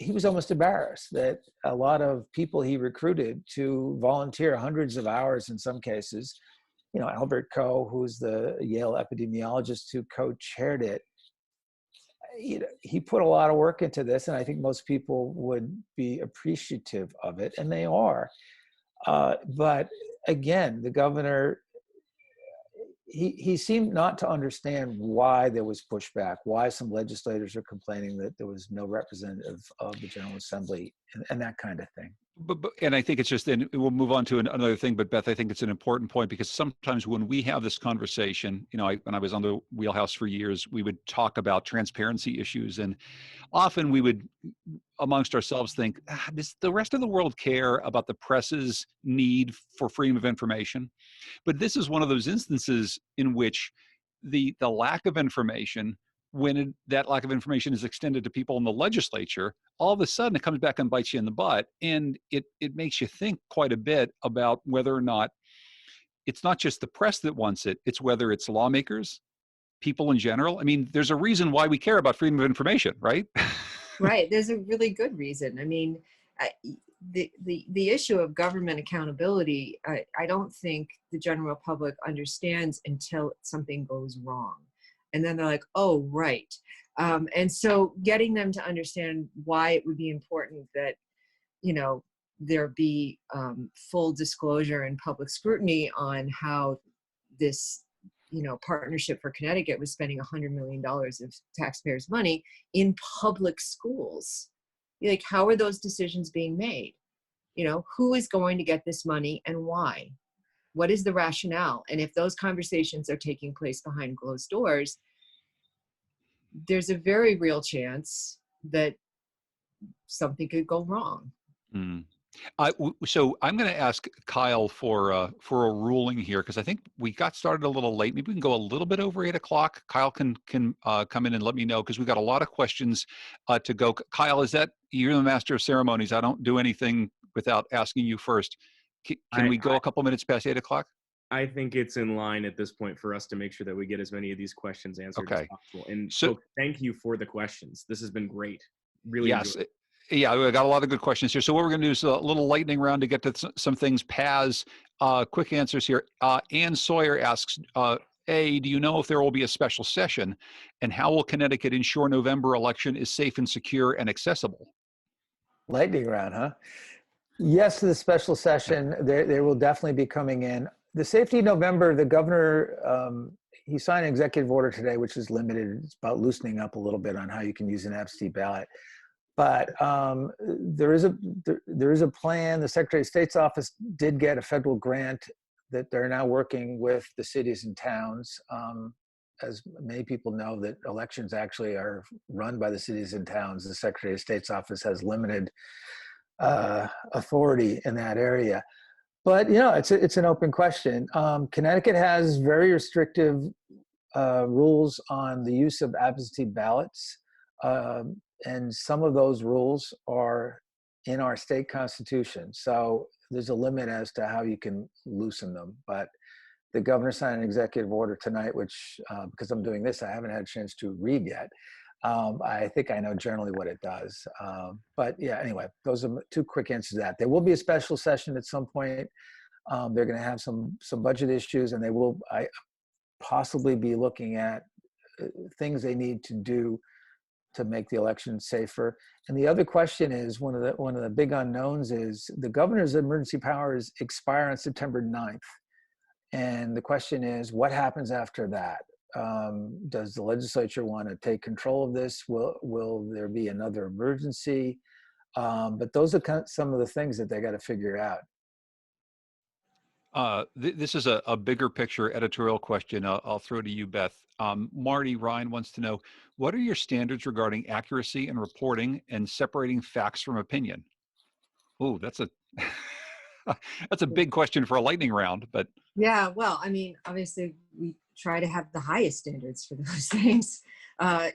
was almost embarrassed that a lot of people he recruited to volunteer hundreds of hours in some cases. You know, Albert Coe, who's the Yale epidemiologist who co-chaired it, you know, he put a lot of work into this, and I think most people would be appreciative of it, and they are. But again, the governor, he seemed not to understand why there was pushback, why some legislators are complaining that there was no representative of the General Assembly, and that kind of thing. And I think it's just, and we'll move on to another thing, but Beth, I think it's an important point, because sometimes when we have this conversation, you know, when I was on the Wheelhouse for years, we would talk about transparency issues, and often we would amongst ourselves think, does the rest of the world care about the press's need for freedom of information? But this is one of those instances in which the lack of information, when that lack of information is extended to people in the legislature, all of a sudden it comes back and bites you in the butt. And it makes you think quite a bit about whether or not it's not just the press that wants it, it's whether it's lawmakers, people in general. I mean, there's a reason why we care about freedom of information, right? Right. There's a really good reason. I mean, the issue of government accountability, I don't think the general public understands until something goes wrong. And then they're like, oh, right. And so getting them to understand why it would be important that, you know, there be full disclosure and public scrutiny on how this, you know, Partnership for Connecticut was spending $100 million of taxpayers' money in public schools. Like, how are those decisions being made? You know, who is going to get this money and why? What is the rationale? And if those conversations are taking place behind closed doors, there's a very real chance that something could go wrong. Mm. So I'm going to ask Kyle for a ruling here, because I think we got started a little late. Maybe we can go a little bit over 8 o'clock. Kyle can come in and let me know, because we got a lot of questions to go. Kyle, is that, you're the master of ceremonies? I don't do anything without asking you first. Can we go a couple minutes past 8 o'clock? I think it's in line at this point for us to make sure that we get as many of these questions answered as possible. And so, folks, thank you for the questions. This has been great. Really yes. enjoyed it. Yeah, we got a lot of good questions here. So what we're going to do is a little lightning round to get to some things. Paz, quick answers here. Ann Sawyer asks, A, do you know if there will be a special session? And how will Connecticut ensure November election is safe and secure and accessible? Lightning round, huh? Yes, to the special session, they will definitely be coming in. The Safety November, the governor, he signed an executive order today, which is limited. It's about loosening up a little bit on how you can use an absentee ballot. But there is a plan. The Secretary of State's office did get a federal grant that they're now working with the cities and towns. As many people know, that elections actually are run by the cities and towns. The Secretary of State's office has limited authority in that area. But it's an open question. Connecticut has very restrictive rules on the use of absentee ballots. And some of those rules are in our state constitution. So there's a limit as to how you can loosen them. But the governor signed an executive order tonight, which, because I'm doing this, I haven't had a chance to read yet. I think I know generally what it does. But yeah, anyway, those are two quick answers to that. There will be a special session at some point. They're going to have some budget issues, and they will possibly be looking at things they need to do to make the election safer. And the other question is, one of the big unknowns is the governor's emergency powers expire on September 9th. And the question is, what happens after that? Does the legislature want to take control of this? Will there be another emergency? But those are some of the things that they got to figure out. This is a bigger picture editorial question. I'll throw to you, Beth. Marty Ryan wants to know, what are your standards regarding accuracy and reporting and separating facts from opinion? Oh, that's a that's a big question for a lightning round, but Yeah, well, I mean, obviously we try to have the highest standards for those things. I'm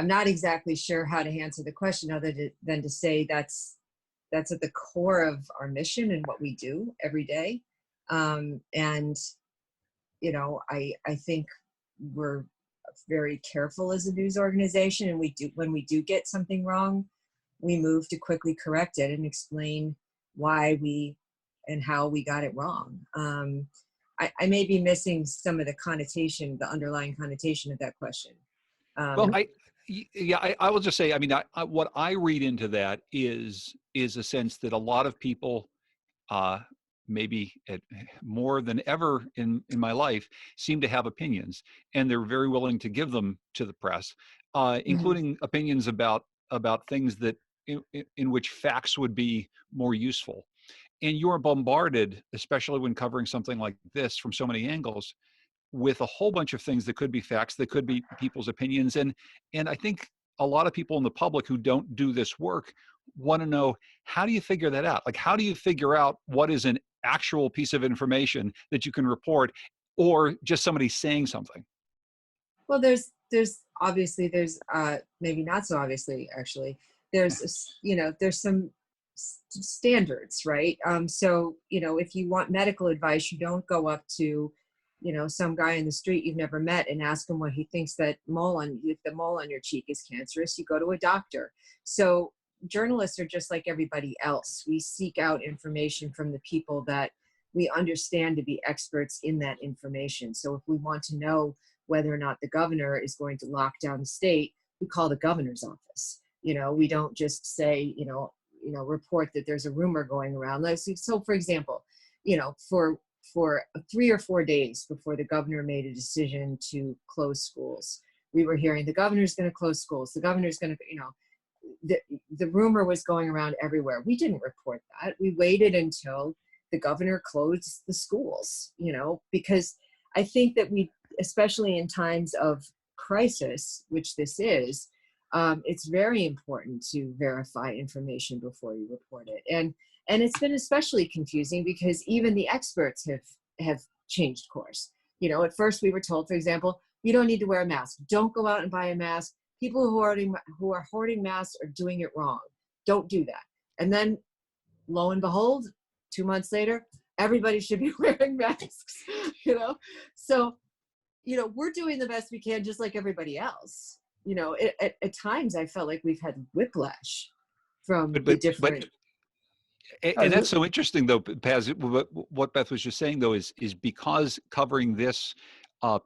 not exactly sure how to answer the question other than to say that's at the core of our mission and what we do every day. I think we're very careful as a news organization, and when we do get something wrong, we move to quickly correct it and explain why and how we got it wrong. I may be missing some of the underlying connotation of that question. Well, I will just say, I mean, what I read into that is a sense that a lot of people, maybe more than ever in my life, seem to have opinions, and they're very willing to give them to the press, including opinions about things that in which facts would be more useful. And you're bombarded, especially when covering something like this from so many angles, with a whole bunch of things that could be facts, that could be people's opinions. And I think a lot of people in the public who don't do this work want to know, how do you figure that out? Like, how do you figure out what is an actual piece of information that you can report, or just somebody saying something? Well, there's obviously, maybe not so obviously, actually, there's some standards, right? So, if you want medical advice, you don't go up to, some guy in the street you've never met and ask him what he thinks if the mole on your cheek is cancerous. You go to a doctor. So journalists are just like everybody else. We seek out information from the people that we understand to be experts in that information. So if we want to know whether or not the governor is going to lock down the state, we call the governor's office. We don't just say, report that there's a rumor going around. So for example, for 3 or 4 days before the governor made a decision to close schools, we were hearing the governor's going to close schools. The governor's going to, the rumor was going around everywhere. We didn't report that. We waited until the governor closed the schools, because I think that especially in times of crisis, which this is, it's very important to verify information before you report it. And it's been especially confusing because even the experts have changed course. At first we were told, for example, you don't need to wear a mask. Don't go out and buy a mask. People who are hoarding masks are doing it wrong. Don't do that. And then, lo and behold, 2 months later, everybody should be wearing masks. So, we're doing the best we can, just like everybody else. At times I felt like we've had whiplash from the different. And that's so interesting, though, Paz. What Beth was just saying, though, is because covering this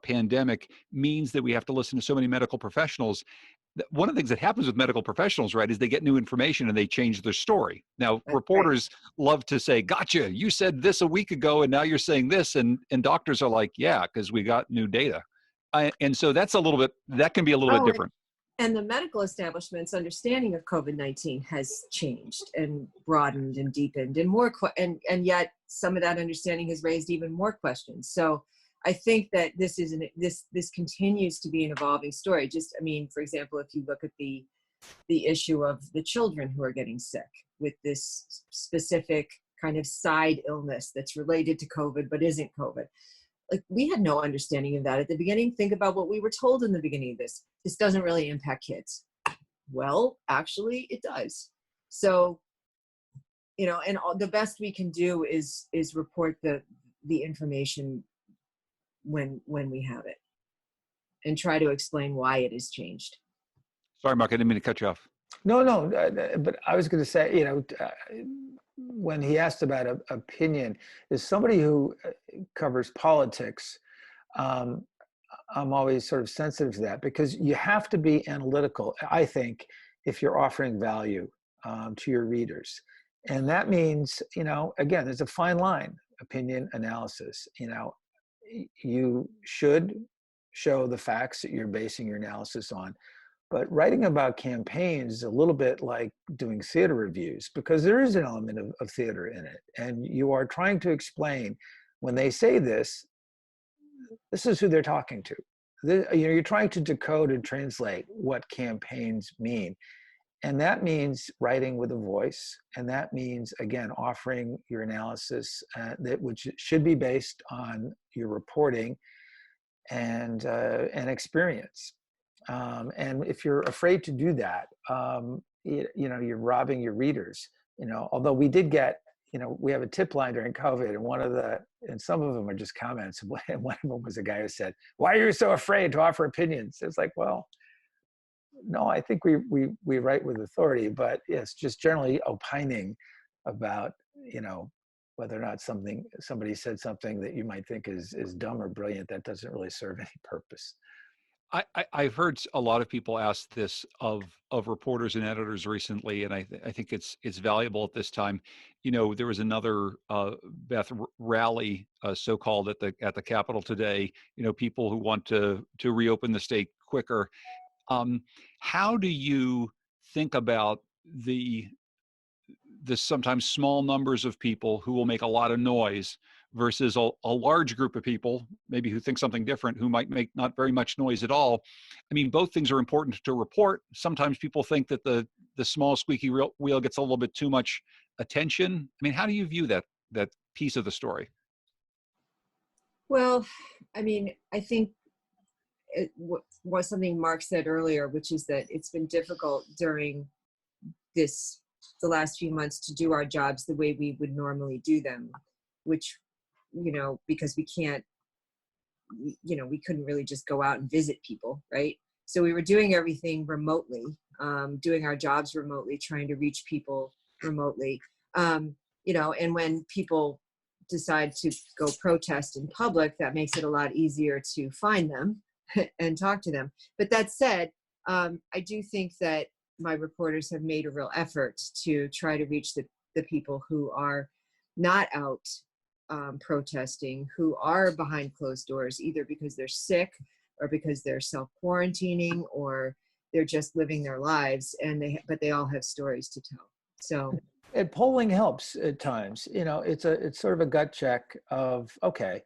pandemic means that we have to listen to so many medical professionals. One of the things that happens with medical professionals, right, is they get new information and they change their story. Now, That's reporters love to say, gotcha, you said this a week ago and now you're saying this. And doctors are like, yeah, because we got new data. And so that can be a little bit different. And the medical establishment's understanding of COVID-19 has changed and broadened and deepened, and and yet some of that understanding has raised even more questions. So I think that this continues to be an evolving story. For example, if you look at the issue of the children who are getting sick with this specific kind of side illness that's related to COVID but isn't COVID. Like, we had no understanding of that at the beginning. Think about what we were told in the beginning of this. This doesn't really impact kids. Well, actually it does. So, and the best we can do is report the information when we have it, and try to explain why it has changed. Sorry, Mark, I didn't mean to cut you off. No, but I was going to say, when he asked about opinion, as somebody who covers politics, I'm always sort of sensitive to that, because you have to be analytical, I think, if you're offering value to your readers. And that means, again, there's a fine line, opinion, analysis. You should show the facts that you're basing your analysis on. But writing about campaigns is a little bit like doing theater reviews, because there is an element of theater in it. And you are trying to explain, when they say this is who they're talking to. You're trying to decode and translate what campaigns mean. And that means writing with a voice. And that means, again, offering your analysis which should be based on your reporting and experience. And if you're afraid to do that, you're robbing your readers. Although we did get, we have a tip line during COVID, and some of them are just comments. And one of them was a guy who said, "Why are you so afraid to offer opinions?" It's like, well, no, I think we write with authority, but it's just generally opining about, whether or not somebody said something that you might think is dumb or brilliant that doesn't really serve any purpose. I've heard a lot of people ask this of reporters and editors recently, and I think it's valuable at this time. There was another Beth rally, so-called, at the Capitol today. People who want to reopen the state quicker. How do you think about the sometimes small numbers of people who will make a lot of noise versus a large group of people, maybe who think something different, who might make not very much noise at all? I mean, both things are important to report. Sometimes people think that the small squeaky wheel gets a little bit too much attention. I mean, how do you view that piece of the story? Well, I think it was something Mark said earlier, which is that it's been difficult during the last few months to do our jobs the way we would normally do them, which, because we can't, we couldn't really just go out and visit people, right? So we were doing everything remotely, doing our jobs remotely, trying to reach people remotely, and when people decide to go protest in public, that makes it a lot easier to find them and talk to them. But that said, I do think that my reporters have made a real effort to try to reach the people who are not out protesting, who are behind closed doors, either because they're sick or because they're self-quarantining or they're just living their lives, but they all have stories to tell. So And polling helps at times. It's sort of a gut check of, okay,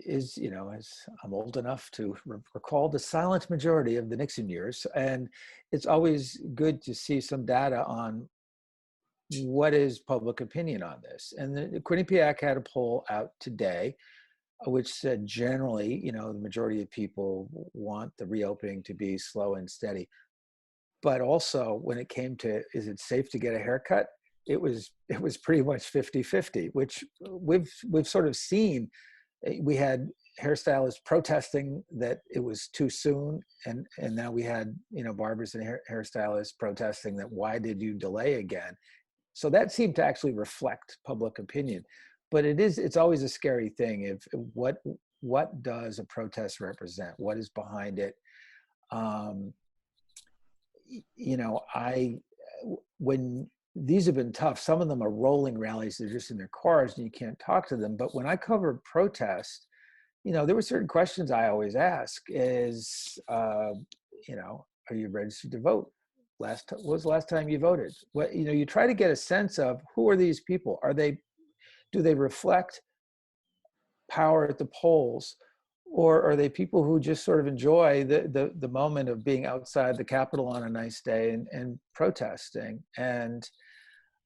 as I'm old enough to recall the silent majority of the Nixon years, and it's always good to see some data on what is public opinion on this. And the Quinnipiac had a poll out today, which said generally, the majority of people want the reopening to be slow and steady. But also when it came to, is it safe to get a haircut? It was pretty much 50-50, which we've sort of seen. We had hairstylists protesting that it was too soon, and now we had barbers and hairstylists protesting that why did you delay again? So that seemed to actually reflect public opinion. But it's always a scary thing. If what does a protest represent? What is behind it? When these have been tough, some of them are rolling rallies. They're just in their cars and you can't talk to them. But when I covered protest, there were certain questions I always ask is, are you registered to vote? When was the last time you voted? You try to get a sense of who are these people? Do they reflect power at the polls, or are they people who just sort of enjoy the moment of being outside the Capitol on a nice day and protesting? And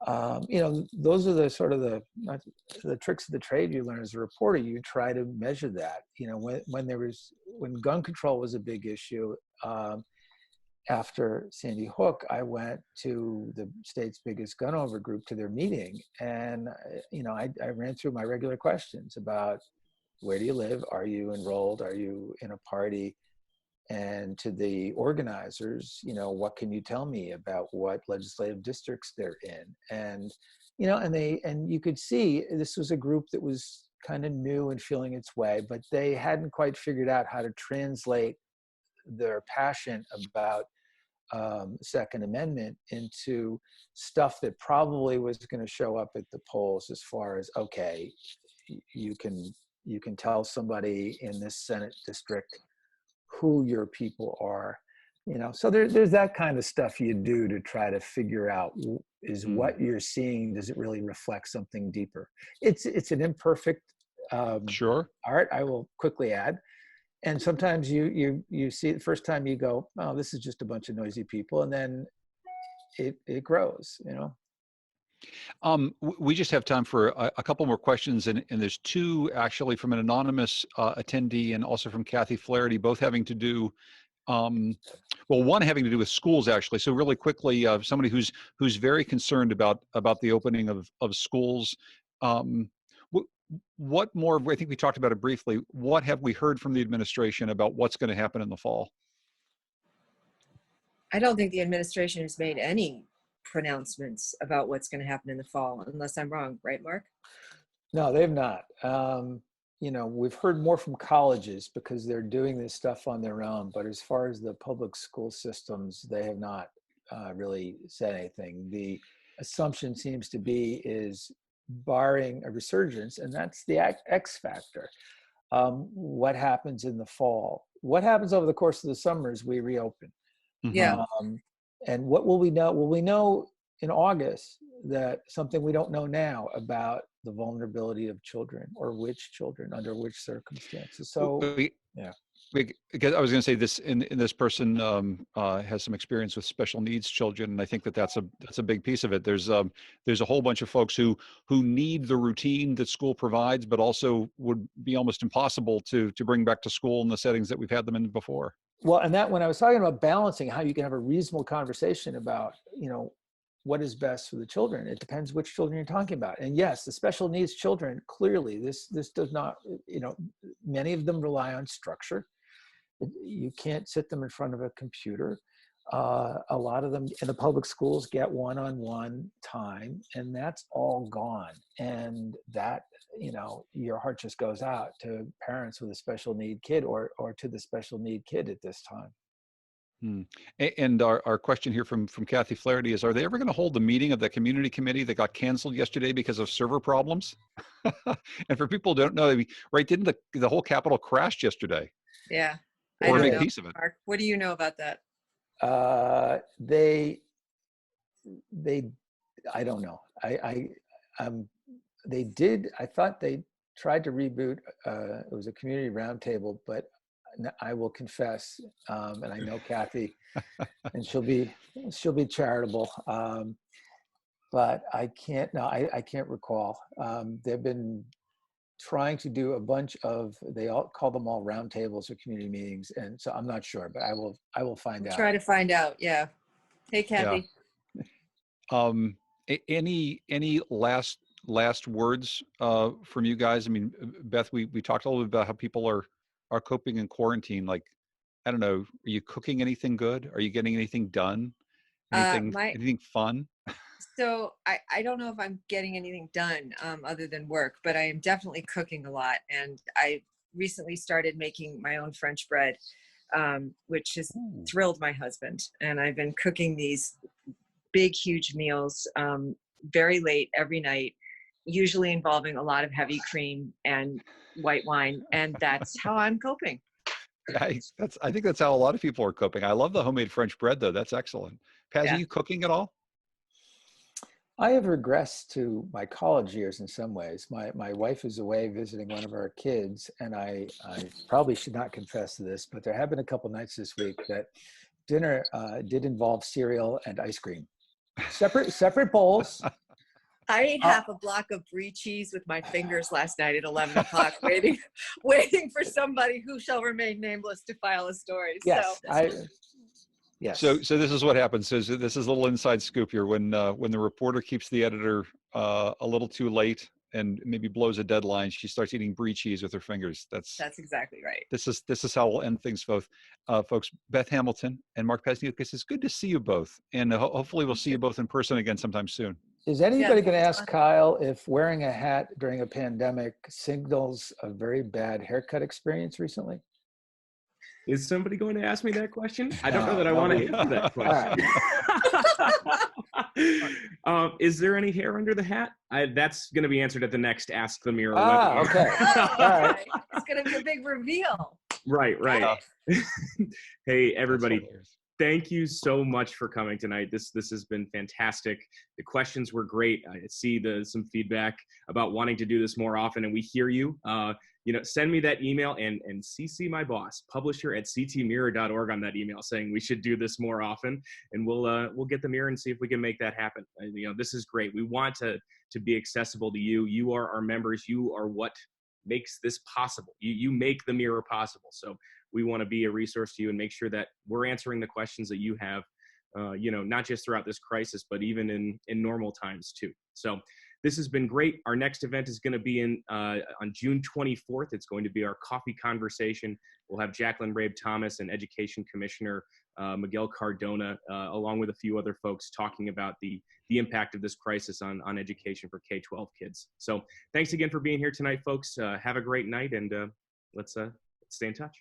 those are the sort of the tricks of the trade you learn as a reporter. You try to measure that. When gun control was a big issue. After Sandy Hook, I went to the state's biggest gun owner group to their meeting. And, I ran through my regular questions about where do you live? Are you enrolled? Are you in a party? And to the organizers, what can you tell me about what legislative districts they're in? And, and you could see this was a group that was kind of new and feeling its way, but they hadn't quite figured out how to translate their passion about Second Amendment into stuff that probably was going to show up at the polls as far as, okay, you can tell somebody in this Senate district who your people are, so there's that kind of stuff you do to try to figure out is what you're seeing, does it really reflect something deeper? It's an imperfect Sure. art, I will quickly add. And sometimes you see it the first time you go, oh, this is just a bunch of noisy people. And then it grows, We just have time for a couple more questions. And there's two actually from an anonymous attendee and also from Kathy Flaherty, both having to do, one having to do with schools actually. So really quickly, somebody who's very concerned about the opening of schools. What more, I think we talked about it briefly, what have we heard from the administration about what's going to happen in the fall? I don't think the administration has made any pronouncements about what's going to happen in the fall, unless I'm wrong, right, Mark? No, they've not. We've heard more from colleges because they're doing this stuff on their own, but as far as the public school systems, they have not really said anything. The assumption seems to be is barring a resurgence, and that's the X factor. What happens in the fall? What happens over the course of the summer as we reopen? Yeah. And what will we know? Will we know in August that something we don't know now about the vulnerability of children, or which children, under which circumstances? So, yeah. Because I was going to say this, in this person has some experience with special needs children, and I think that's a big piece of it. There's a whole bunch of folks who need the routine that school provides, but also would be almost impossible to bring back to school in the settings that we've had them in before. Well, and that when I was talking about balancing how you can have a reasonable conversation about, what is best for the children, it depends which children you're talking about. And yes, the special needs children, clearly this does not, many of them rely on structure. You can't sit them in front of a computer. A lot of them in the public schools get one-on-one time, and that's all gone. And that, your heart just goes out to parents with a special need kid or to the special need kid at this time. And our question here from Kathy Flaherty is, are they ever going to hold the meeting of the community committee that got canceled yesterday because of server problems? And for people who don't know, right, didn't the whole Capitol crash yesterday? Yeah. Or a big piece of it. Mark, what do you know about that? They I don't know. They did. I thought they tried to reboot. It was a community roundtable, but I will confess, and I know Kathy, and she'll be charitable. But I can't. No, I can't recall. They've been trying to do a bunch of. They all call them all roundtables or community meetings, and so I'm not sure, but I will find out. Try to find out. Yeah. Hey, Kathy. Any last words from you guys? I mean, Beth, we talked a little bit about how people are coping in quarantine. Like, I don't know, are you cooking anything good? Are you getting anything done? Anything fun? So I don't know if I'm getting anything done other than work, but I am definitely cooking a lot. And I recently started making my own French bread, which has thrilled my husband. And I've been cooking these big, huge meals very late every night, usually involving a lot of heavy cream and white wine. And that's how I'm coping. I think that's how a lot of people are coping. I love the homemade French bread, though. That's excellent. Paz, Yeah. are you cooking at all? I have regressed to my college years in some ways. My wife is away visiting one of our kids, and I probably should not confess to this, but there have been a couple nights this week that dinner did involve cereal and ice cream. Separate bowls. I ate half a block of brie cheese with my fingers last night at 11 o'clock, waiting for somebody who shall remain nameless to file a story. Yes, So. Yes. So this is what happens. So this is a little inside scoop here. When the reporter keeps the editor a little too late and maybe blows a deadline, she starts eating brie cheese with her fingers. That's exactly right. This is how we'll end things, folks. Beth Hamilton and Mark Pasniukis, it's good to see you both, and hopefully we'll see you both in person again sometime soon. Is anybody going to ask Kyle if wearing a hat during a pandemic signals a very bad haircut experience recently? Is somebody going to ask me that question? I don't know that I want to answer that question. Is there any hair under the hat? That's going to be answered at the next Ask the Mirror webinar. Okay. All right. It's going to be a big reveal. Right. Hey, everybody. Thank you so much for coming tonight. This has been fantastic. The questions were great. I see some feedback about wanting to do this more often, and we hear you. Send me that email and CC my boss, publisher at ctmirror.org on that email saying we should do this more often, and we'll get the mirror and see if we can make that happen. This is great. We want to be accessible to you. You are our members. You are what makes this possible. You make the mirror possible. So we want to be a resource to you and make sure that we're answering the questions that you have, not just throughout this crisis, but even in normal times too. So this has been great. Our next event is going to be on June 24th. It's going to be our coffee conversation. We'll have Jacqueline Rabe Thomas and Education Commissioner Miguel Cardona, along with a few other folks, talking about the impact of this crisis on education for K-12 kids. So thanks again for being here tonight, folks. Have a great night, and let's stay in touch.